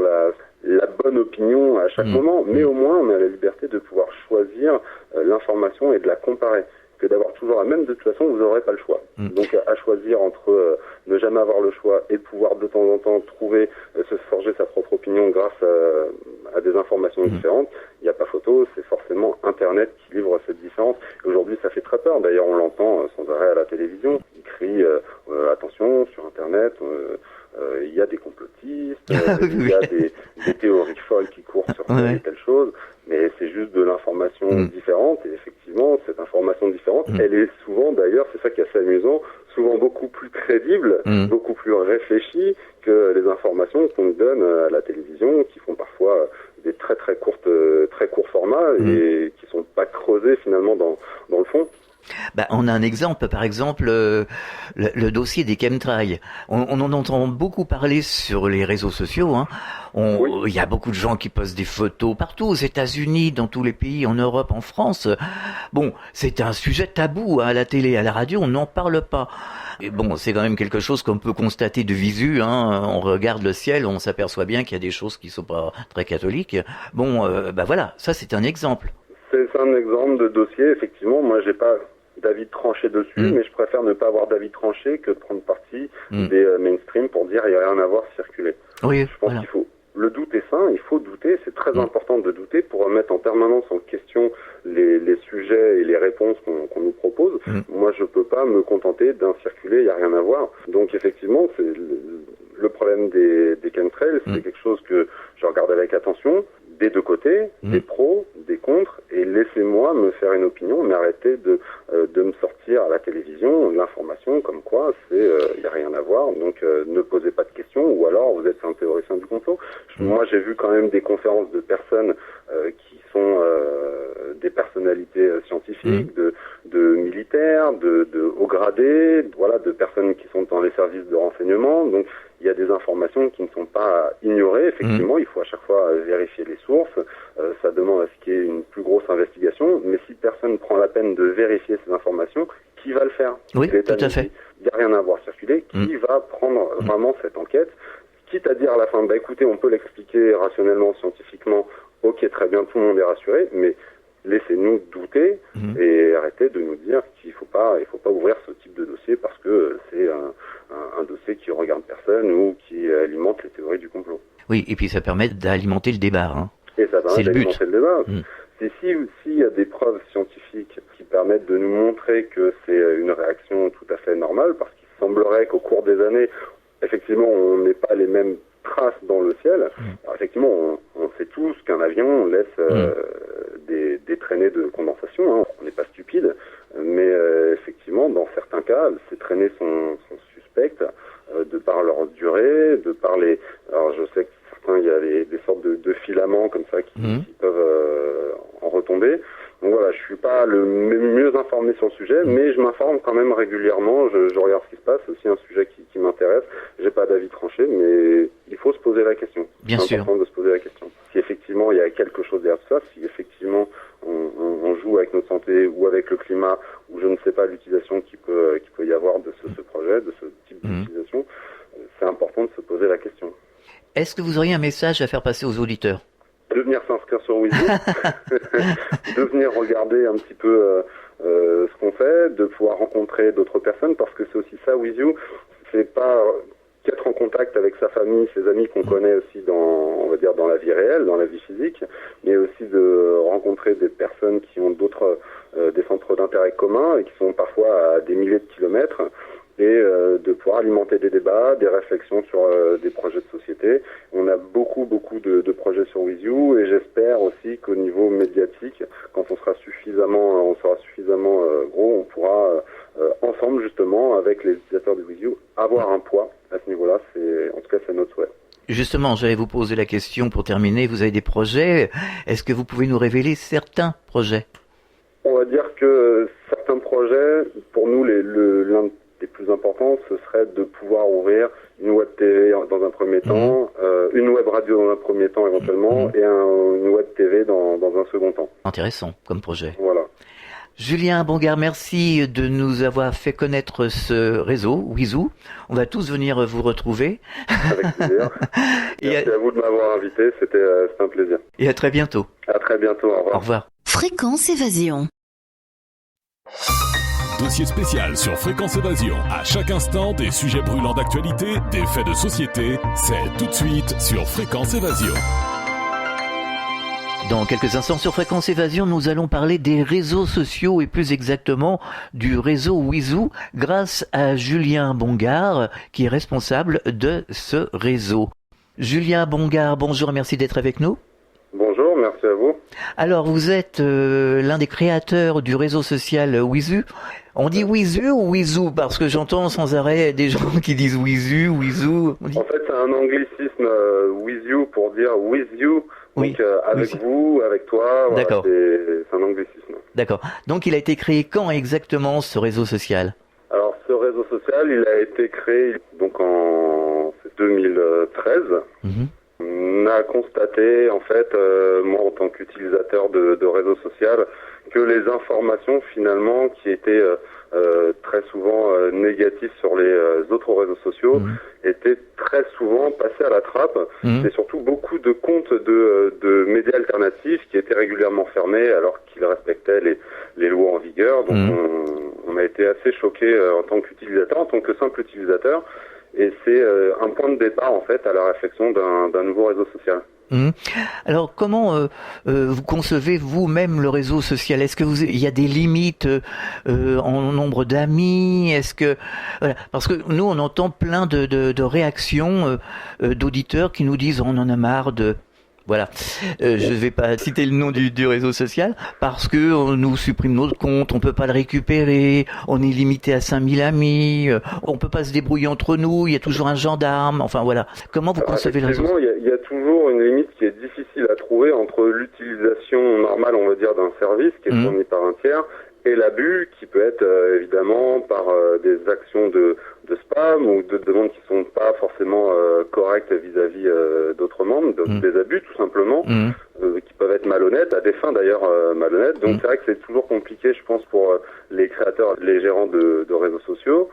la bonne opinion à chaque moment, mais au moins on a la liberté de pouvoir choisir l'information et de la comparer. Que d'avoir toujours la même, de toute façon, vous n'aurez pas le choix. Donc à choisir entre ne jamais avoir le choix et pouvoir de temps en temps trouver, se forger sa propre opinion grâce à des informations différentes, il n'y a pas photo, c'est forcément Internet qui livre cette différence. Et aujourd'hui, ça fait très peur. D'ailleurs, on l'entend sans arrêt à la télévision. Ils crient attention, sur Internet, il y a des complotistes, il y a des théories folles qui courent sur telle et telle chose, mais c'est juste de l'information différente, et effectivement, cette information différente, elle est souvent, d'ailleurs, c'est ça qui est assez amusant, souvent beaucoup plus crédible, beaucoup plus réfléchie que les informations qu'on nous donne à la télévision, qui font parfois des très courts formats, et qui sont pas creusés finalement dans le fond. On a un exemple, par exemple, le dossier des chemtrails. On en entend beaucoup parler sur les réseaux sociaux. Il y a beaucoup de gens qui postent des photos partout, aux États-Unis, dans tous les pays, en Europe, en France. Bon, c'est un sujet tabou à la télé, à la radio, on n'en parle pas. Et bon, c'est quand même quelque chose qu'on peut constater de visu. On regarde le ciel, on s'aperçoit bien qu'il y a des choses qui sont pas très catholiques. Bon, voilà, ça c'est un exemple. C'est un exemple de dossier, effectivement. Moi, j'ai pas d'avis tranché dessus, mais je préfère ne pas avoir d'avis tranché que de prendre parti des mainstream pour dire il n'y a rien à voir, circuler. Oui, je pense qu'il faut. Le doute est sain, il faut douter, c'est très important de douter pour remettre en permanence en question les sujets et les réponses qu'on nous propose. Moi, je peux pas me contenter d'un circuler, il n'y a rien à voir. Donc effectivement, c'est le problème des chemtrails, c'est quelque chose que je regarde avec attention, des deux côtés, des pros, des contres, et laissez-moi me faire une opinion, mais arrêtez de me sortir à la télévision l'information comme quoi il n'y a rien à voir, donc ne posez pas de questions, ou alors vous êtes un théoricien du complot. Moi, j'ai vu quand même des conférences de personnes qui sont des personnalités scientifiques, de militaires, de hauts gradés, voilà, de personnes qui sont dans les services de renseignement. Donc, il y a des informations qui ne sont pas ignorées. Effectivement, il faut à chaque fois vérifier les sources. Ça demande à ce qu'il y ait une plus grosse investigation. Mais si personne ne prend la peine de vérifier ces informations, qui va le faire. Oui, tout à fait. Il n'y a rien à voir circuler. Qui va prendre vraiment cette enquête, quitte à dire à la fin, écoutez, on peut l'expliquer rationnellement, scientifiquement, ok, très bien, tout le monde est rassuré, mais laissez-nous douter et arrêtez de nous dire qu'il faut pas ouvrir ce type de dossier parce que c'est un dossier qui regarde personne ou qui alimente les théories du complot. Oui, et puis ça permet d'alimenter le débat. Hein. Et ça permet d'alimenter le débat. C'est s'il y a des preuves scientifiques qui permettent de nous montrer que c'est une réaction tout à fait normale, parce qu'il semblerait qu'au cours des années, effectivement, on n'ait pas les mêmes traces dans le ciel. Alors, effectivement, on sait tous qu'un avion laisse des traînées de condensation, hein. On n'est pas stupide, mais effectivement, dans certains cas, ces traînées sont suspectes de par leur durée, de par les... Alors, je sais que certains, il y a des sortes de filaments comme ça qui peuvent en retomber. Donc voilà, je suis pas le mieux informé sur le sujet, mais je m'informe quand même régulièrement, je regarde ce qui se passe, c'est aussi un sujet qui m'intéresse. J'ai pas d'avis tranché, mais il faut se poser la question. Bien sûr. C'est important de se poser la question. Si effectivement il y a quelque chose derrière ça, si effectivement on joue avec notre santé ou avec le climat, ou je ne sais pas l'utilisation qu'il peut y avoir de ce projet, de ce type d'utilisation, c'est important de se poser la question. Est-ce que vous auriez un message à faire passer aux auditeurs ? De venir s'inscrire sur WiZou, de venir regarder un petit peu ce qu'on fait, de pouvoir rencontrer d'autres personnes, parce que c'est aussi ça, WiZou, c'est pas qu'être en contact avec sa famille, ses amis qu'on connaît aussi dans la vie réelle, dans la vie physique, mais aussi de rencontrer des personnes qui ont des centres d'intérêt communs et qui sont parfois à des milliers de kilomètres, et de pouvoir alimenter des débats, des réflexions sur des projets de société. On a beaucoup de projets sur WiZou, et j'espère aussi qu'au niveau médiatique, quand on sera suffisamment gros, on pourra ensemble justement avec les utilisateurs de WiZou avoir un poids à ce niveau-là. En tout cas, c'est notre souhait. Justement, j'allais vous poser la question pour terminer. Vous avez des projets. Est-ce que vous pouvez nous révéler certains projets ? On va dire que certains projets, pour nous, l'un des plus importants, ce serait de pouvoir ouvrir une web TV dans un premier temps, une web radio dans un premier temps éventuellement, et une web TV dans un second temps. Intéressant comme projet. Voilà. Julien Bongard, merci de nous avoir fait connaître ce réseau, WiZou. On va tous venir vous retrouver. Avec plaisir. Merci à vous de m'avoir invité, c'était un plaisir. Et à très bientôt. À très bientôt, au revoir. Au revoir. Fréquence Évasion. Dossier spécial sur Fréquence Évasion. À chaque instant, des sujets brûlants d'actualité, des faits de société. C'est tout de suite sur Fréquence Évasion. Dans quelques instants sur Fréquence Évasion, nous allons parler des réseaux sociaux et plus exactement du réseau WiZou grâce à Julien Bongard qui est responsable de ce réseau. Julien Bongard, bonjour, merci d'être avec nous. Bonjour, merci à vous. Alors, vous êtes l'un des créateurs du réseau social WiZou. On dit WiZou ou WiZou? Parce que j'entends sans arrêt des gens qui disent WiZou. En fait, c'est un anglicisme WiZou pour dire with you. Oui. Donc, avec vous, avec toi. D'accord. Voilà, c'est un anglicisme. D'accord. Donc, il a été créé quand exactement ce réseau social? Alors, ce réseau social, il a été créé donc en 2013. On a constaté, en fait, moi en tant qu'utilisateur de réseau social, que les informations finalement qui étaient très souvent négatives sur les autres réseaux sociaux étaient très souvent passées à la trappe. Et surtout beaucoup de comptes de médias alternatifs qui étaient régulièrement fermés alors qu'ils respectaient les lois en vigueur. Donc on a été assez choqués en tant qu'utilisateur, en tant que simple utilisateur. Et c'est un point de départ, en fait, à la réflexion d'un nouveau réseau social. Alors, comment vous concevez vous-même le réseau social? Est-ce que il y a des limites en nombre d'amis? Est-ce que voilà, parce que nous, on entend plein de réactions d'auditeurs qui nous disent on en a marre de... Voilà, je vais pas citer le nom du réseau social parce que on nous supprime notre compte, on peut pas le récupérer, on est limité à 5000 amis, on peut pas se débrouiller entre nous, il y a toujours un gendarme, enfin voilà. Comment vous concevez le réseau social? Il y a toujours une limite qui est difficile à trouver entre l'utilisation normale, on va dire, d'un service qui est fourni par un tiers et l'abus qui peut être évidemment par des actions de spam ou de demandes qui sont pas forcément correctes vis-à-vis d'autres membres, des abus tout simplement, qui peuvent être malhonnêtes, à des fins d'ailleurs malhonnêtes. Donc c'est vrai que c'est toujours compliqué, je pense, pour les créateurs, les gérants de réseaux sociaux.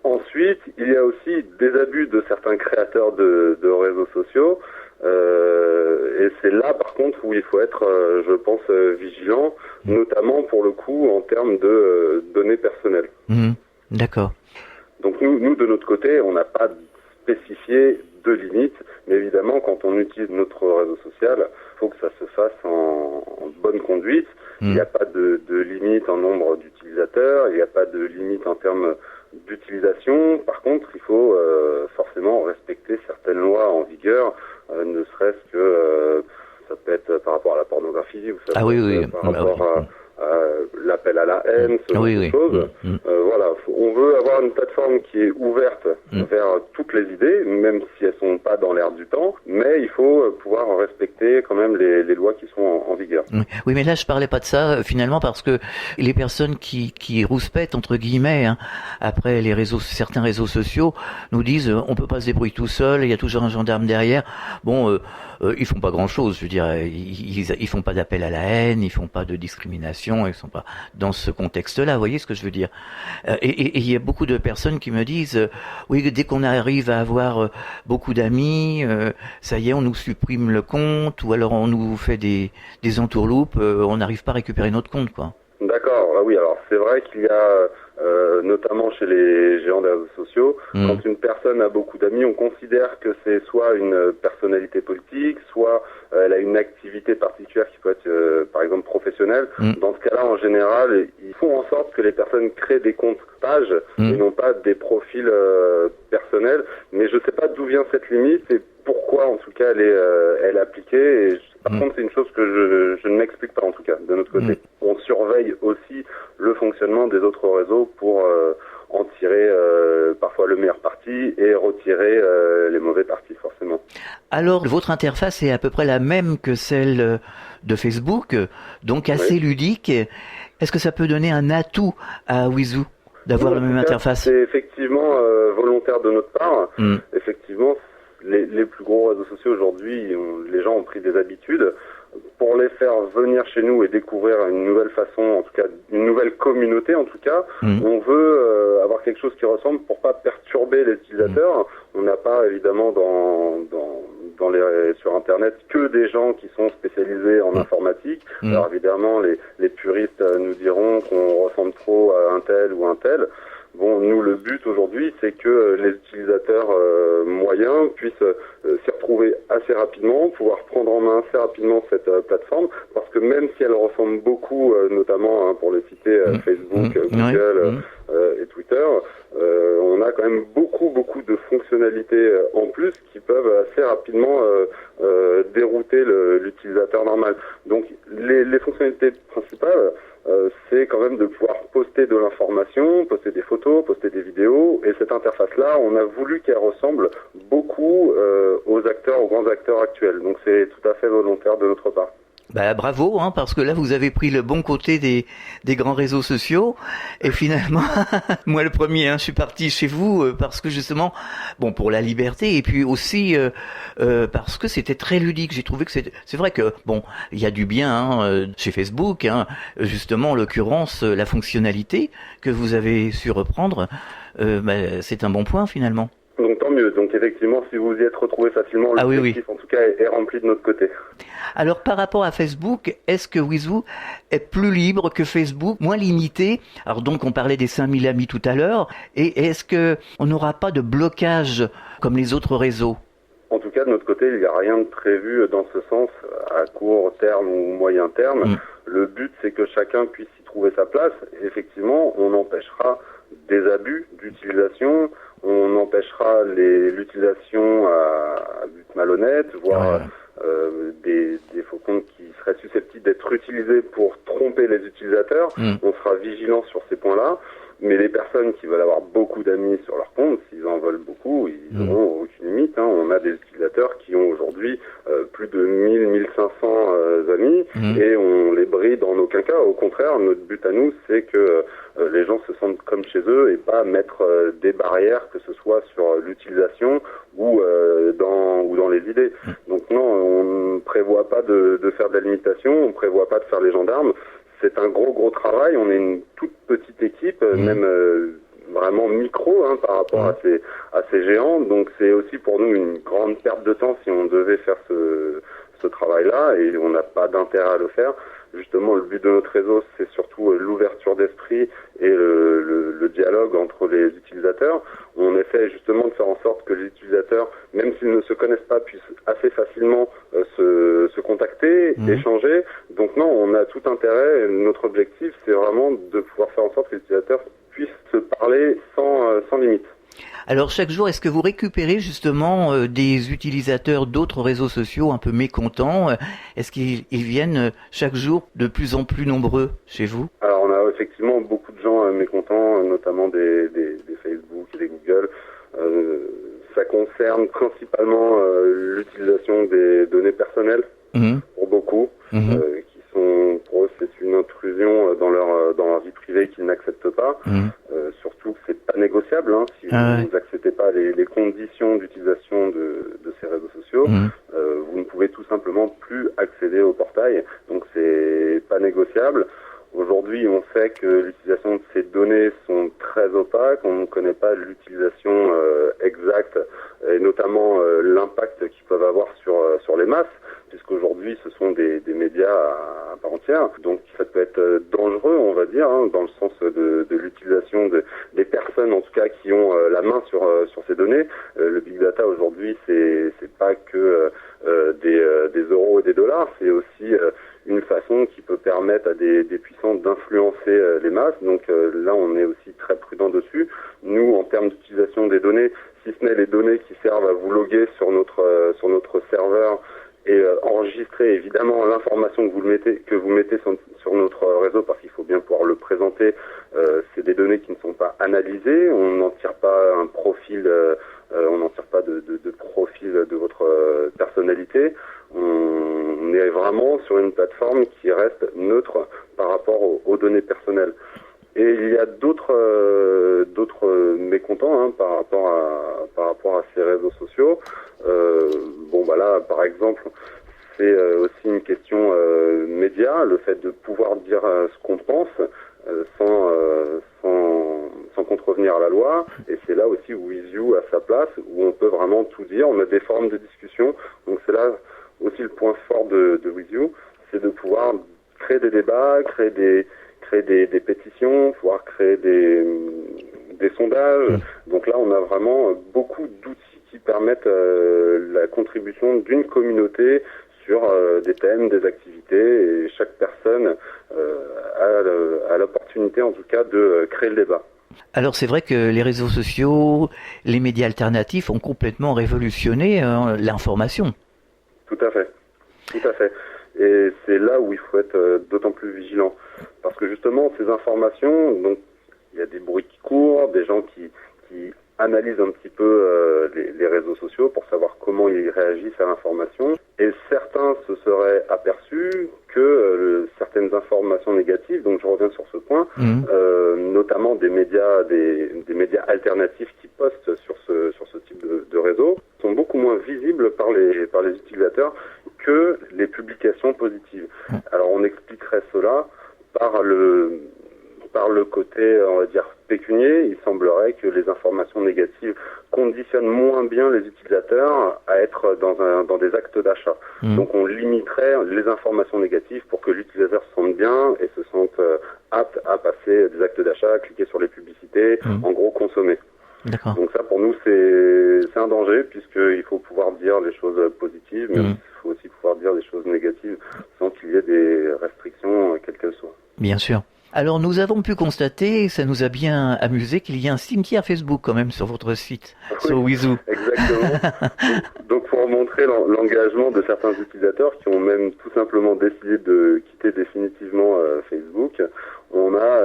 Ensuite, il y a aussi des abus de certains créateurs de réseaux sociaux. Et c'est là, par contre, où il faut être, je pense, vigilant, notamment pour le coup en termes de données personnelles. D'accord. Donc nous, de notre côté, on n'a pas spécifié de limite, mais évidemment, quand on utilise notre réseau social, il faut que ça se fasse en bonne conduite. Il n'y a pas de limite en nombre d'utilisateurs, il n'y a pas de limite en termes d'utilisation. Par contre, il faut forcément respecter certaines lois en vigueur, ne serait-ce que ça peut être par rapport à la pornographie, ou ça peut être par rapport à l'appel à la haine, ce genre de choses. Voilà, on veut avoir une plateforme qui est ouverte vers toutes les idées, même si elles sont pas dans l'air du temps, mais il faut pouvoir respecter quand même les lois qui sont en vigueur. Oui, mais là je parlais pas de ça finalement parce que les personnes qui rouspètent entre guillemets après certains réseaux sociaux nous disent on peut pas se débrouiller tout seul, il y a toujours un gendarme derrière. Bon, ils font pas grand chose, je veux dire, ils font pas d'appel à la haine, ils font pas de discrimination, ils sont pas dans ce contexte-là, vous voyez ce que je veux dire. Et il y a beaucoup de personnes qui me disent oui, dès qu'on arrive à avoir beaucoup d'amis, ça y est, on nous supprime le compte, ou alors on nous fait des entourloupes, on n'arrive pas à récupérer notre compte, quoi. D'accord, oui, alors c'est vrai qu'il y a notamment chez les géants des réseaux sociaux, quand une personne a beaucoup d'amis, on considère que c'est soit une personnalité politique, soit elle a une activité particulière qui peut être par exemple professionnelle. Dans ce cas-là, en général, ils font en sorte que les personnes créent des comptes pages et non pas des profils personnels. Mais je ne sais pas d'où vient cette limite et pourquoi en tout cas elle est appliquée. Et par contre, c'est une chose que je ne m'explique pas en tout cas de notre côté. On surveille aussi le fonctionnement des autres réseaux pour en tirer parfois le meilleur parti et retirer les mauvais partis forcément. Alors, votre interface est à peu près la même que celle de Facebook, donc assez ludique. Est-ce que ça peut donner un atout à Wizoo d'avoir la même interface? C'est effectivement volontaire de notre part. Effectivement, les plus gros réseaux sociaux aujourd'hui, les gens ont pris des habitudes. Pour les faire venir chez nous et découvrir une nouvelle façon, en tout cas une nouvelle communauté en tout cas, on veut avoir quelque chose qui ressemble pour pas perturber les utilisateurs. On n'a pas évidemment sur Internet que des gens qui sont spécialisés en informatique. Alors évidemment les puristes nous diront qu'on ressemble trop à un tel ou un tel. Bon, nous, le but aujourd'hui, c'est que les utilisateurs moyens puissent s'y retrouver assez rapidement, pouvoir prendre en main assez rapidement cette plateforme, parce que même si elle ressemble beaucoup, notamment pour les citer Facebook, Google et Twitter, on a quand même beaucoup de fonctionnalités en plus qui peuvent assez rapidement dérouter l'utilisateur normal. Donc, les fonctionnalités principales, c'est quand même de pouvoir poster de l'information, poster des photos, poster des vidéos, et cette interface-là, on a voulu qu'elle ressemble beaucoup aux grands acteurs actuels. Donc c'est tout à fait volontaire de notre part. Bah bravo, parce que là vous avez pris le bon côté des grands réseaux sociaux, et finalement, moi le premier, je suis parti chez vous parce que justement, bon, pour la liberté, et puis aussi parce que c'était très ludique. J'ai trouvé que c'est vrai que bon, il y a du bien chez Facebook, justement en l'occurrence la fonctionnalité que vous avez su reprendre, c'est un bon point finalement. Donc tant mieux. Donc effectivement, si vous y êtes retrouvé facilement, l'objectif en tout cas est rempli de notre côté. Alors par rapport à Facebook, est-ce que Wizoo est plus libre que Facebook, moins limité? Alors donc on parlait des 5000 amis tout à l'heure, et est-ce que on n'aura pas de blocage comme les autres réseaux? En tout cas, de notre côté, il n'y a rien de prévu dans ce sens à court terme ou moyen terme. Le but, c'est que chacun puisse y trouver sa place. Et effectivement, on empêchera des abus d'utilisation, on empêchera l'utilisation à but malhonnête, voire des faux comptes qui seraient susceptibles d'être utilisés pour tromper les utilisateurs. On sera vigilant sur ces points-là. Mais les personnes qui veulent avoir beaucoup d'amis sur leur compte, s'ils en veulent beaucoup, ils n'auront aucune limite. On a des utilisateurs qui ont aujourd'hui plus de 1500 amis et on les bride en aucun cas. Au contraire, notre but à nous, c'est que les gens se sentent comme chez eux et pas mettre des barrières, que ce soit sur l'utilisation ou dans les idées. Donc non, on ne prévoit pas de faire de la limitation, on ne prévoit pas de faire les gendarmes. C'est un gros travail, on est une toute petite équipe, même vraiment micro par rapport à ces géants, donc c'est aussi pour nous une grande perte de temps si on devait faire ce travail-là, et on n'a pas d'intérêt à le faire. Justement, le but de notre réseau, c'est surtout l'ouverture d'esprit et le dialogue entre les utilisateurs. On essaie justement de faire en sorte que les utilisateurs, même s'ils ne se connaissent pas, puissent assez facilement se contacter, échanger. Donc non, on a tout intérêt. Notre objectif, c'est vraiment de pouvoir faire en sorte que les utilisateurs puissent se parler sans limite. Alors chaque jour, est-ce que vous récupérez justement des utilisateurs d'autres réseaux sociaux un peu mécontents? Est-ce qu'ils viennent chaque jour de plus en plus nombreux chez vous? Alors on a effectivement beaucoup de gens mécontents, notamment des Facebook et des Google. Ça concerne principalement l'utilisation des données personnelles pour beaucoup, qui sont, pour eux, c'est une intrusion dans leur vie privée qu'ils n'acceptent pas. Surtout que c'est pas négociable, si vous n'acceptez pas les conditions d'utilisation de ces réseaux sociaux, vous ne pouvez tout simplement plus accéder au portail, donc c'est pas négociable. Aujourd'hui, on sait que l'utilisation de ces données sont très opaques, on ne connaît pas l'utilisation exacte et notamment l'impact qu'ils peuvent avoir sur les masses, puisqu'aujourd'hui ce sont des médias à part entière, donc ça peut être dangereux, on va dire, dans le sens de l'utilisation des personnes en tout cas qui ont la main sur ces données. Le big data aujourd'hui, c'est pas que des euros et des dollars, c'est aussi une façon qui peut permettre à des puissants d'influencer les masses. Donc là, on est aussi très prudent dessus. Nous, en termes d'utilisation des données, si ce n'est les données qui servent à vous loguer sur notre serveur et enregistrer évidemment l'information que vous mettez sur notre réseau, parce qu'il faut bien pouvoir le présenter. C'est des données qui ne sont pas analysées, on n'en tire pas un profil, on n'en tire pas de profil de votre personnalité. On est vraiment sur une plateforme qui reste neutre par rapport aux données personnelles. Et il y a d'autres mécontents par rapport à ces réseaux sociaux. Là, par exemple, c'est aussi une question média, le fait de pouvoir dire ce qu'on pense sans contrevenir à la loi. Et c'est là aussi où WizYou a sa place, où on peut vraiment tout dire. On a des forums de discussion. Donc c'est là aussi le point fort de WizYou, c'est de pouvoir créer des débats, créer des pétitions, pouvoir créer des sondages. Donc là, on a vraiment beaucoup d'outils qui permettent la contribution d'une communauté sur des thèmes, des activités, et chaque personne a l'opportunité en tout cas de créer le débat. Alors c'est vrai que les réseaux sociaux, les médias alternatifs ont complètement révolutionné l'information. Tout à fait. Et c'est là où il faut être d'autant plus vigilant. Parce que justement, ces informations, donc il y a des bruits qui courent, des gens qui analysent un petit peu les réseaux sociaux pour savoir comment ils réagissent à l'information. Et certains se seraient aperçus que certaines informations négatives, donc je reviens sur ce point, notamment des médias alternatifs qui postent sur ce type de réseau, sont beaucoup moins visibles par les utilisateurs que les publications positives. Alors on expliquerait cela par le côté, on va dire, pécunier. Il semblerait que les informations négatives conditionnent moins bien les utilisateurs à être dans des actes d'achat. Donc on limiterait les informations négatives pour que l'utilisateur se sente bien et se sente apte à passer des actes d'achat, cliquer sur les publicités, en gros consommer. D'accord. Donc ça, pour nous, c'est un danger, puisqu'il faut pouvoir dire les choses positives, mais il faut aussi pouvoir dire des choses négatives sans qu'il y ait des restrictions, quelles qu'elles soient. Bien sûr. Alors nous avons pu constater, ça nous a bien amusé, qu'il y a un cimetière Facebook quand même sur votre site, sur WizYou. Exactement. Donc pour montrer l'engagement de certains utilisateurs qui ont même tout simplement décidé de quitter définitivement Facebook, on a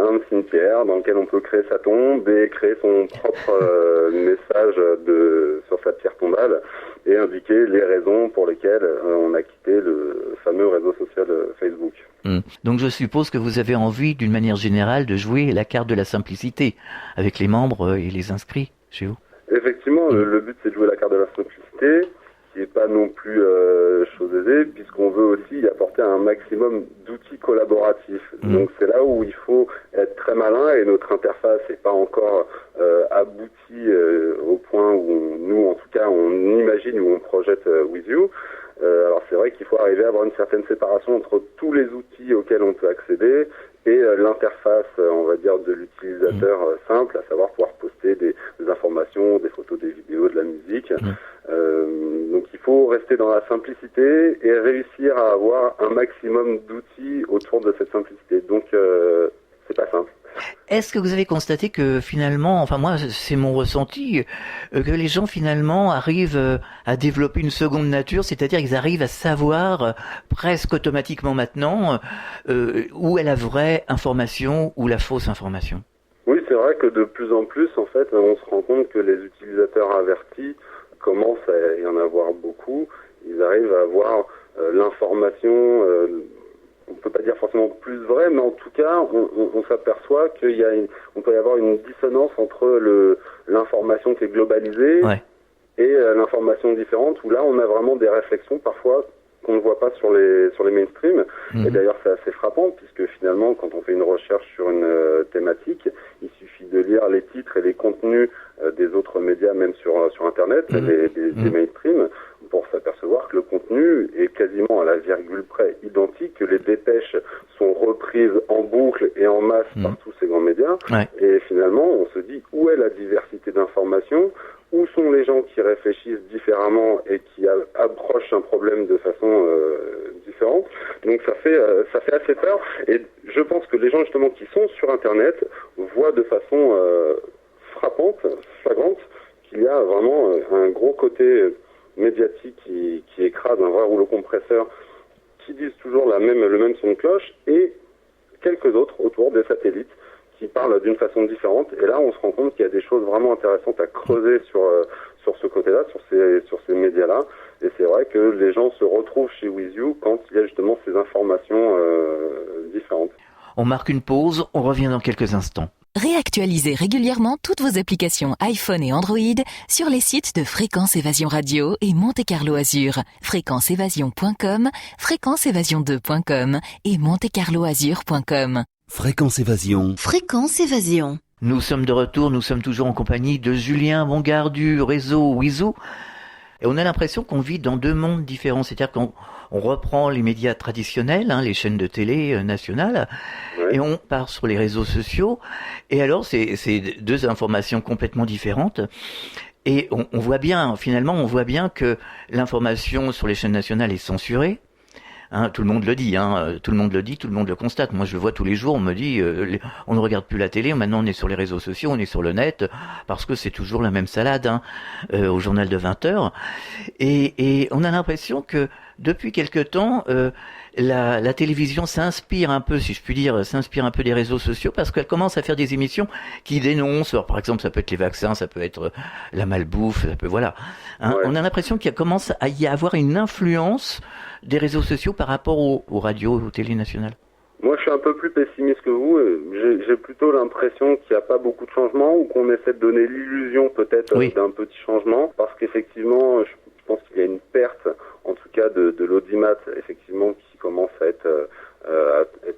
un cimetière cimetière dans lequel on peut créer sa tombe et créer son propre message sur sa pierre tombale et indiquer les raisons pour lesquelles on a quitté le fameux réseau social Facebook. Donc je suppose que vous avez envie, d'une manière générale, de jouer la carte de la simplicité avec les membres et les inscrits chez vous. Effectivement, le but c'est de jouer la carte de la simplicité, qui n'est pas non plus chose aisée, puisqu'on veut aussi apporter un maximum d'outils collaboratifs. Donc c'est là où il faut être très malin, et notre interface n'est pas encore aboutie au point où nous, en tout cas, on imagine ou on projette With You. Alors c'est vrai qu'il faut arriver à avoir une certaine séparation entre tous les outils auxquels on peut accéder et l'interface, on va dire, de l'utilisateur simple, à savoir pouvoir poster des informations, des photos, des vidéos, de la musique. Donc il faut rester dans la simplicité et réussir à avoir un maximum d'outils autour de cette simplicité. Donc c'est pas simple. Est-ce que vous avez constaté que finalement, enfin moi c'est mon ressenti, que les gens finalement arrivent à développer une seconde nature, c'est-à-dire qu'ils arrivent à savoir presque automatiquement maintenant où est la vraie information ou la fausse information? Oui, c'est vrai que de plus en plus, en fait, on se rend compte que les utilisateurs avertis commencent à y en avoir beaucoup. Ils arrivent à avoir l'information, on peut pas dire forcément plus vraie, mais en tout cas, on s'aperçoit on peut y avoir une dissonance entre l'information qui est globalisée et l'information différente, où là, on a vraiment des réflexions parfois qu'on ne voit pas sur les mainstream. Et d'ailleurs, c'est assez frappant, puisque finalement, quand on fait une recherche sur une thématique, il suffit de lire les titres et les contenus des autres médias, même sur Internet, des mainstream, pour s'apercevoir que le contenu est quasiment à la virgule près identique, que les dépêches sont reprises en boucle et en masse par tous ces grands médias. Et finalement, on se dit, où est la diversité d'informations ? Où sont les gens qui réfléchissent différemment et qui approchent un problème de façon différente? Donc ça fait assez peur. Et je pense que les gens justement qui sont sur Internet voient de façon flagrante, qu'il y a vraiment un gros côté médiatique qui écrase un vrai rouleau compresseur, qui disent toujours le même son de cloche, et quelques autres autour des satellites qui parlent d'une façon différente. Et là, on se rend compte qu'il y a des choses vraiment intéressantes à creuser sur ce côté-là, sur ces médias-là. Et c'est vrai que les gens se retrouvent chez With You quand il y a justement ces informations différentes. On marque une pause, on revient dans quelques instants. Réactualisez régulièrement toutes vos applications iPhone et Android sur les sites de Fréquence Évasion Radio et Monte Carlo Azur. fréquenceévasion.com, fréquenceévasion2.com et montecarloazur.com. Fréquence Évasion. Fréquence Évasion. Nous sommes de retour, nous sommes toujours en compagnie de Julien Bongard du réseau With You. Et on a l'impression qu'on vit dans deux mondes différents, c'est-à-dire qu'on reprend les médias traditionnels, les chaînes de télé nationales, et on part sur les réseaux sociaux. Et alors, c'est deux informations complètement différentes. Et on voit bien, finalement, que l'information sur les chaînes nationales est censurée. Tout le monde le dit, tout le monde le constate. Moi, je le vois tous les jours. On me dit, on ne regarde plus la télé. Maintenant, on est sur les réseaux sociaux, on est sur le net, parce que c'est toujours la même salade au journal de 20h. Et on a l'impression que depuis quelque temps, la télévision s'inspire un peu, si je puis dire, des réseaux sociaux, parce qu'elle commence à faire des émissions qui dénoncent. Alors, par exemple, ça peut être les vaccins, ça peut être la malbouffe, ça peut, voilà. On a l'impression qu'il commence à y avoir une influence des réseaux sociaux par rapport aux radios, aux télé nationales. Moi, je suis un peu plus pessimiste que vous. J'ai plutôt l'impression qu'il n'y a pas beaucoup de changements, ou qu'on essaie de donner l'illusion peut-être d'un petit changement, parce qu'effectivement, je pense qu'il y a une perte, en tout cas de l'audimat, effectivement, qui commence à être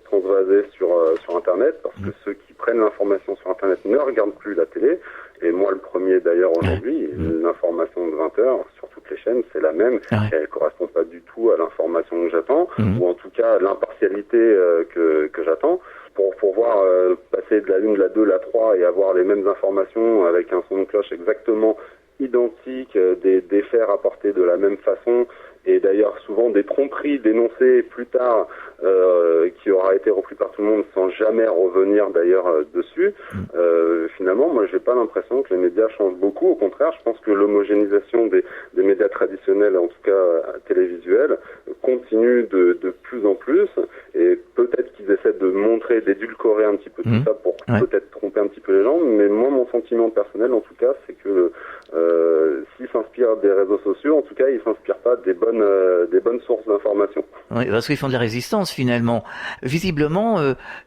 transvasé sur Internet, parce que ceux qui prennent l'information sur Internet ne regardent plus la télé. Et moi, le premier d'ailleurs aujourd'hui, l'information de 20h sur toutes les chaînes, c'est la même. Elle ne correspond pas du tout à l'information que j'attends, ou en tout cas à l'impartialité que j'attends. Pour pouvoir passer de la 1, de la 2, de la 3 et avoir les mêmes informations avec un son de cloche exactement identique, des faits rapportés de la même façon, et d'ailleurs souvent des tromperies dénoncées plus tard qui aura été repris par tout le monde sans jamais revenir d'ailleurs dessus. Finalement, moi j'ai pas l'impression que les médias changent beaucoup. Au contraire, je pense que l'homogénéisation des médias traditionnels, en tout cas télévisuels, continue de plus en plus, et peut-être qu'ils essaient de montrer montrer, d'édulcorer un petit peu tout ça pour peut-être tromper un petit peu les gens, mais moi, mon sentiment personnel, en tout cas, c'est que s'ils s'inspirent des réseaux sociaux, en tout cas, ils s'inspirent pas des bonnes sources d'informations. Oui, parce qu'ils font de la résistance, finalement. Visiblement,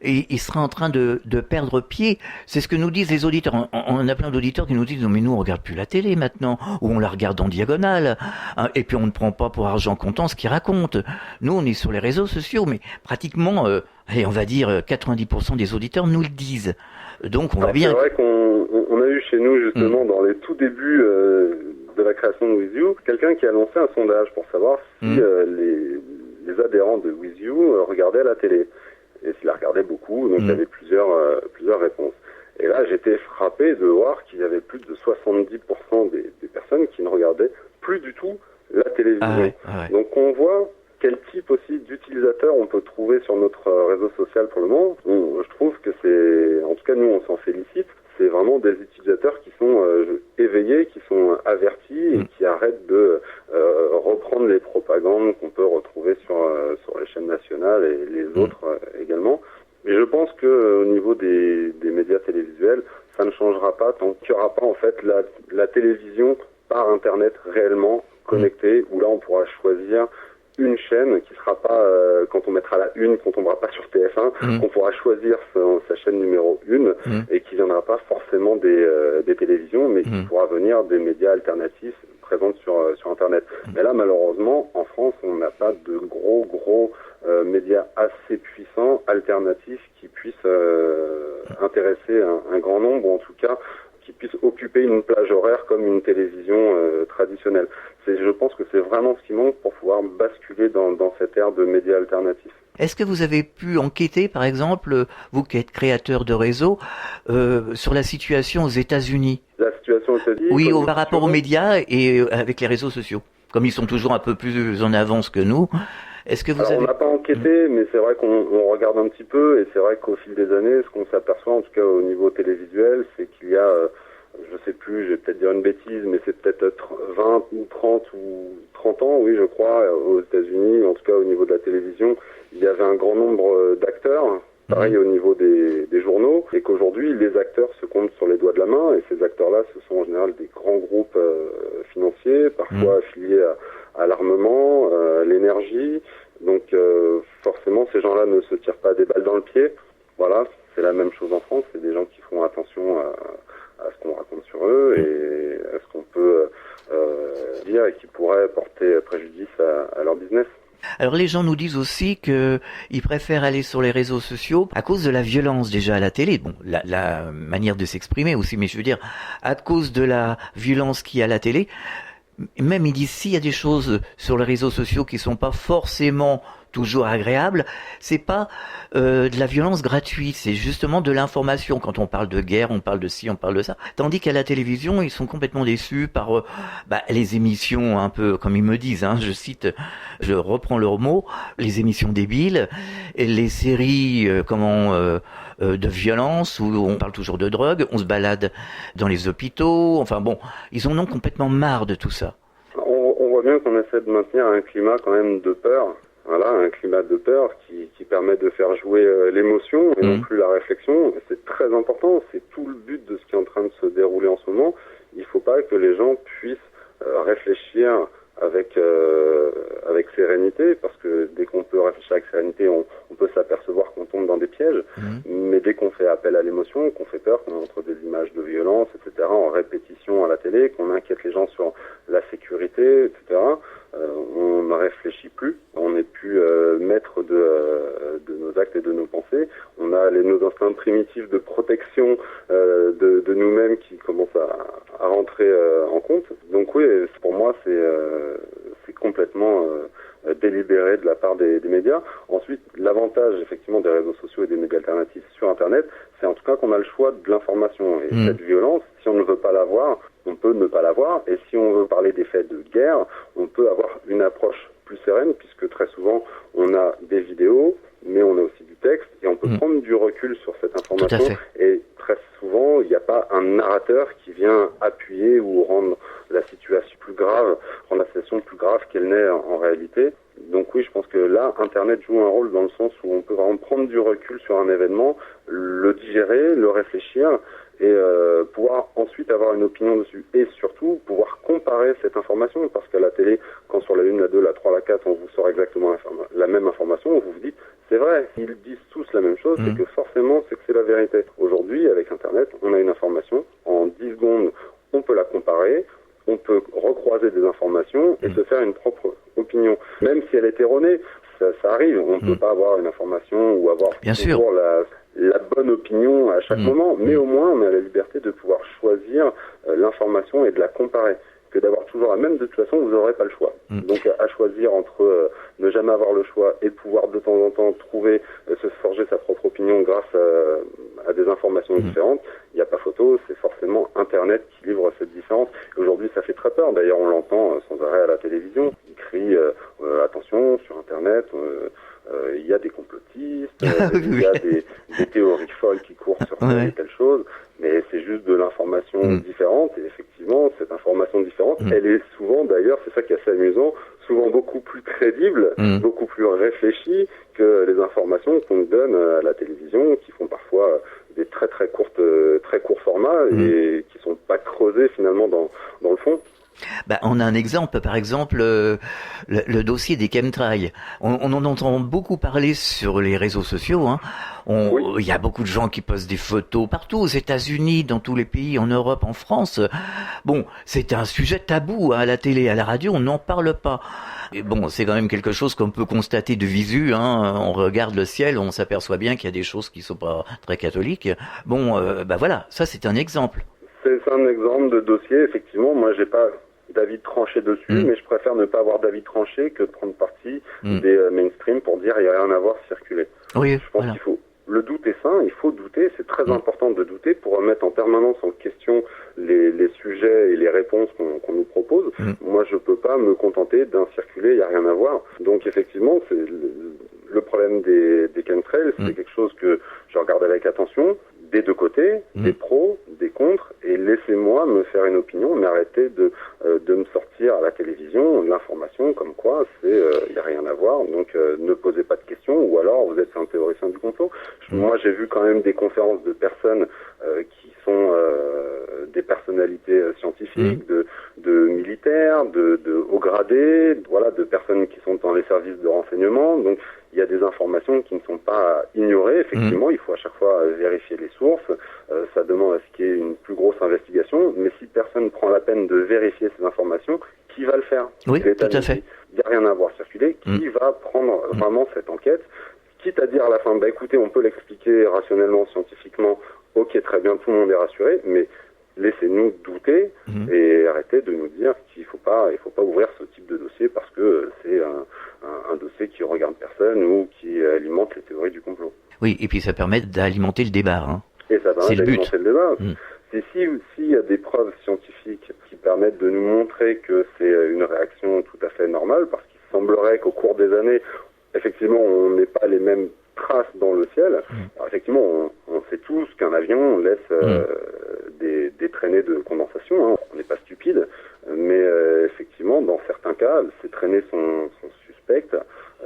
ils seraient en train de perdre pied. C'est ce que nous disent les auditeurs. On a plein d'auditeurs qui nous disent « Non, mais nous, on regarde plus la télé maintenant, ou on la regarde en diagonale, hein, et puis on ne prend pas pour argent comptant ce qu'ils racontent. Nous, on est sur les réseaux sociaux, mais pratiquement, on va dire 90% des auditeurs nous le disent. Donc, on va bien... C'est vrai qu'on a eu chez nous, justement, dans les tout débuts de la création de With You, quelqu'un qui a lancé un sondage pour savoir si les adhérents de With You regardaient la télé. Et s'ils la regardaient beaucoup, donc il y avait plusieurs réponses. Et là, j'étais frappé de voir qu'il y avait plus de 70% des personnes qui ne regardaient plus du tout la télévision. Donc on voit quel type aussi d'utilisateur on peut trouver sur notre réseau social pour le moment. Je trouve que c'est, en tout cas nous on s'en félicite, c'est vraiment des utilisateurs qui sont éveillés, qui sont avertis et qui arrêtent de reprendre les propagandes qu'on peut retrouver sur les chaînes nationales et les autres également. Mais je pense que au niveau des médias télévisuels, ça ne changera pas tant qu'il n'y aura pas en fait la télévision par Internet réellement connectée, où là on pourra choisir une chaîne qui sera pas, quand on mettra la une, qu'on tombera pas sur TF1, qu'on pourra choisir sa chaîne numéro 1 et qui viendra pas forcément des télévisions, mais qui pourra venir des médias alternatifs présents sur Internet. Mais là, malheureusement, en France, on n'a pas de gros médias assez puissants, alternatifs, qui puissent intéresser un grand nombre, ou en tout cas qui puissent occuper une plage horaire comme une télévision traditionnelle. Je pense que c'est vraiment ce qui manque pour pouvoir basculer dans cette ère de médias alternatifs. Est-ce que vous avez pu enquêter, par exemple, vous qui êtes créateur de réseau, sur la situation aux États-Unis? La situation aux États-Unis? Oui, par rapport aux médias et avec les réseaux sociaux. Comme ils sont toujours un peu plus en avance que nous. Est-ce que vous avez... On n'a pas enquêté, mais c'est vrai qu'on regarde un petit peu, et c'est vrai qu'au fil des années, ce qu'on s'aperçoit, en tout cas au niveau télévisuel, c'est qu'il y a, je sais plus, je vais peut-être dire une bêtise, mais c'est peut-être 20 ou 30 ans, oui, je crois, aux États-Unis, en tout cas au niveau de la télévision, il y avait un grand nombre d'acteurs, pareil au niveau des journaux, et qu'aujourd'hui, les acteurs se comptent sur les doigts de la main, et ces acteurs-là, ce sont en général des grands groupes financiers, parfois affiliés à l'armement, l'énergie. Donc forcément, ces gens-là ne se tirent pas des balles dans le pied. Voilà, c'est la même chose en France. C'est des gens qui font attention à ce qu'on raconte sur eux et à ce qu'on peut dire et qui pourrait porter préjudice à leur business. Alors les gens nous disent aussi qu'ils préfèrent aller sur les réseaux sociaux à cause de la violence déjà à la télé. Bon, la manière de s'exprimer aussi, mais je veux dire, à cause de la violence qu'il y a à la télé. Même ils disent s'il y a des choses sur les réseaux sociaux qui sont pas forcément toujours agréables, c'est pas de la violence gratuite, c'est justement de l'information. Quand on parle de guerre, on parle de ci, on parle de ça. Tandis qu'à la télévision, ils sont complètement déçus par les émissions un peu, comme ils me disent, je reprends leurs mots, les émissions débiles, et les séries de violence, où on parle toujours de drogue, on se balade dans les hôpitaux, enfin bon, ils en ont complètement marre de tout ça. On voit bien qu'on essaie de maintenir un climat quand même de peur, voilà, un climat de peur qui permet de faire jouer l'émotion et non plus la réflexion. C'est très important, c'est tout le but de ce qui est en train de se dérouler en ce moment. Il ne faut pas que les gens puissent réfléchir avec sérénité, parce que dès qu'on peut réfléchir avec sérénité, on peut s'apercevoir qu'on tombe dans des pièges, mais dès qu'on fait appel à l'émotion, qu'on fait peur, qu'on montre des images de violence, etc., en répétition à la télé, qu'on inquiète les gens sur la sécurité, etc., on ne réfléchit plus, on n'est plus maître de nos actes et de nos pensées, on a nos instincts primitifs de protection de nous-mêmes qui commencent à rentrer en compte. Donc oui, pour moi, c'est complètement délibéré de la part des médias. Ensuite, l'avantage effectivement des réseaux sociaux et des médias alternatifs sur Internet, c'est en tout cas qu'on a le choix de l'information. Et cette violence, si on ne veut pas la voir, on peut ne pas la voir. Et si on veut parler des faits de guerre, on peut avoir une approche plus sereine, puisque très souvent, on a des vidéos, mais on a aussi du texte, et on peut prendre du recul sur cette information. Et très souvent, il n'y a pas un narrateur qui vient appuyer ou rendre la situation plus grave qu'elle n'est en réalité. Donc oui, je pense que là, Internet joue un rôle dans le sens où on peut vraiment prendre du recul sur un événement, le digérer, le réfléchir et pouvoir ensuite avoir une opinion dessus. Et surtout, pouvoir comparer cette information, parce qu'à la télé, quand sur la 1, la 2, la 3, la 4, on vous sort exactement la même information, vous vous dites, c'est vrai, ils disent tous la même chose, c'est que forcément, c'est que c'est la vérité. Aujourd'hui, avec Internet, on a une information, en 10 secondes, on peut la comparer, on peut recroiser des informations et se faire une propre opinion. Même si elle est erronée, ça arrive, on ne peut pas avoir une information ou avoir toujours la bonne opinion à chaque moment, mais au moins on a la liberté de pouvoir choisir l'information et de la comparer. Que d'avoir toujours la même, de toute façon, vous n'aurez pas le choix. Donc à choisir entre ne jamais avoir le choix et pouvoir de temps en temps trouver, se forger sa propre opinion grâce à des informations différentes, il n'y a pas photo, c'est forcément Internet qui livre cette différence. Et aujourd'hui, ça fait très peur. D'ailleurs, on l'entend sans arrêt à la télévision. Ils crient attention, sur Internet, il y a des complotistes, il y a des théories folles qui courent sur telle et telle chose, mais c'est juste de l'information différente, et effectivement, cette information différente, elle est souvent, d'ailleurs, c'est ça qui est assez amusant, souvent beaucoup plus crédible, beaucoup plus réfléchie que les informations qu'on nous donne à la télévision, qui font parfois des très courts formats, et qui sont pas creusés finalement dans le fond. On a un exemple, par exemple, le dossier des chemtrails. On en entend beaucoup parler sur les réseaux sociaux. Il y a beaucoup de gens qui postent des photos partout, aux États-Unis, dans tous les pays, en Europe, en France. Bon, c'est un sujet tabou à la télé, à la radio, on n'en parle pas. Et bon, c'est quand même quelque chose qu'on peut constater de visu. On regarde le ciel, on s'aperçoit bien qu'il y a des choses qui sont pas très catholiques. Bon, voilà, ça c'est un exemple. C'est un exemple de dossier, effectivement. Moi, j'ai pas d'avis tranché dessus, mais je préfère ne pas avoir d'avis tranché que de prendre parti des mainstream pour dire il n'y a rien à voir, circuler. Oui, je pense qu'il faut... Le doute est sain, il faut douter, c'est très important de douter pour remettre en permanence en question les sujets et les réponses qu'on nous propose. Moi, je peux pas me contenter d'un circuler, il n'y a rien à voir. Donc effectivement, c'est le problème des chemtrails, c'est quelque chose que je regarde avec attention, des deux côtés, des pros, des contre, et laissez-moi me faire une opinion, mais arrêtez de me sortir à la télévision l'information comme quoi il n'y a rien à voir, donc ne posez pas de questions, ou alors vous êtes un théoricien du complot. Moi, j'ai vu quand même des conférences de personnes qui sont des personnalités scientifiques, de militaires, de hauts gradés, voilà, de personnes qui sont dans les services de renseignement. Donc, il y a des informations qui ne sont pas ignorées. Effectivement, il faut à chaque fois vérifier les sources. Ça demande à ce qu'il y ait une plus grosse investigation. Mais si personne ne prend la peine de vérifier ces informations, qui va le faire? Oui, tout à fait. Il n'y a rien à voir circuler. Qui va prendre vraiment cette enquête? Quitte à dire à la fin, écoutez, on peut l'expliquer rationnellement, scientifiquement, ok, très bien, tout le monde est rassuré, mais laissez-nous douter et arrêtez de nous dire qu'il faut pas ouvrir ce type de dossier parce que c'est un dossier qui regarde personne ou qui alimente les théories du complot. Oui, et puis ça permet d'alimenter le débat. Et ça permet d'alimenter le débat. C'est s'il y a des preuves scientifiques qui permettent de nous montrer que c'est une réaction tout à fait normale, parce qu'il semblerait qu'au cours des années, effectivement, on n'ait pas les mêmes traces dans le ciel. Alors, effectivement, on sait tous qu'un avion laisse des traînées de condensation. On n'est pas stupide, mais effectivement, dans certains cas, ces traînées sont suspectes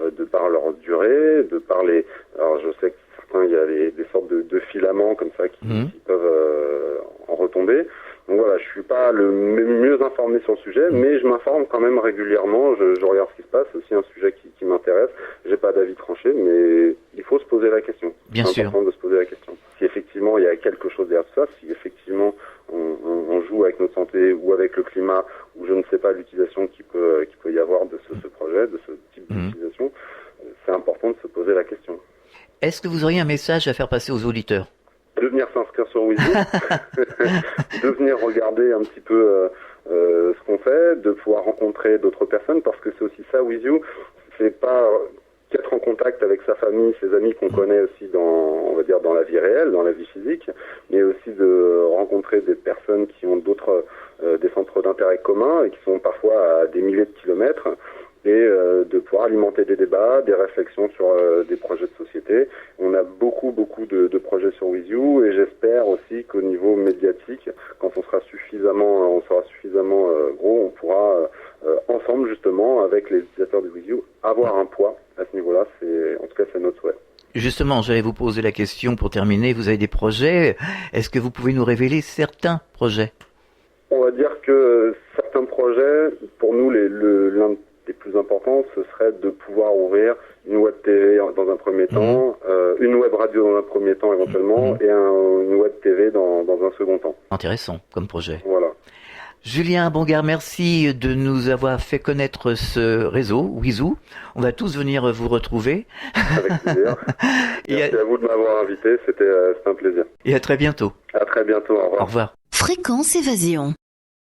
de par leur durée, de par les... Alors, je sais que certains, il y a des sortes de filaments comme ça qui peuvent en retomber. Donc voilà, je suis pas le mieux informé sur le sujet, mais je m'informe quand même régulièrement, je regarde ce qui se passe, c'est aussi un sujet qui m'intéresse. J'ai pas d'avis tranché, mais il faut se poser la question. Bien sûr. C'est important de se poser la question. Si effectivement il y a quelque chose derrière tout ça, si effectivement on joue avec notre santé ou avec le climat, ou je ne sais pas l'utilisation qu'il peut y avoir de ce projet, de ce type d'utilisation, c'est important de se poser la question. Est-ce que vous auriez un message à faire passer aux auditeurs ? De venir s'inscrire sur WizU, de venir regarder un petit peu ce qu'on fait, de pouvoir rencontrer d'autres personnes, parce que c'est aussi ça, WizU, c'est pas qu'être en contact avec sa famille, ses amis qu'on connaît aussi on va dire dans la vie réelle, dans la vie physique, mais aussi de rencontrer des personnes qui ont des centres d'intérêt communs et qui sont parfois à des milliers de kilomètres, et de pouvoir alimenter des débats, des réflexions sur des projets de société. On a beaucoup de projets sur WizU, et j'espère aussi qu'au niveau médiatique, quand on sera suffisamment gros, on pourra ensemble justement avec les utilisateurs de WizU avoir un poids Justement, j'allais vous poser la question pour terminer. Vous avez des projets. Est-ce que vous pouvez nous révéler certains projets? On va dire que certains projets, pour nous, l'un des plus importants, ce serait de pouvoir ouvrir une web TV dans un premier temps, une web radio dans un premier temps éventuellement, et une web TV dans un second temps. Intéressant comme projet. Voilà. Julien Bongard, merci de nous avoir fait connaître ce réseau, Wizoo. On va tous venir vous retrouver. Avec plaisir. Merci à vous de m'avoir invité, c'était un plaisir. Et à très bientôt. À très bientôt, au revoir. Au revoir. Fréquence Évasion.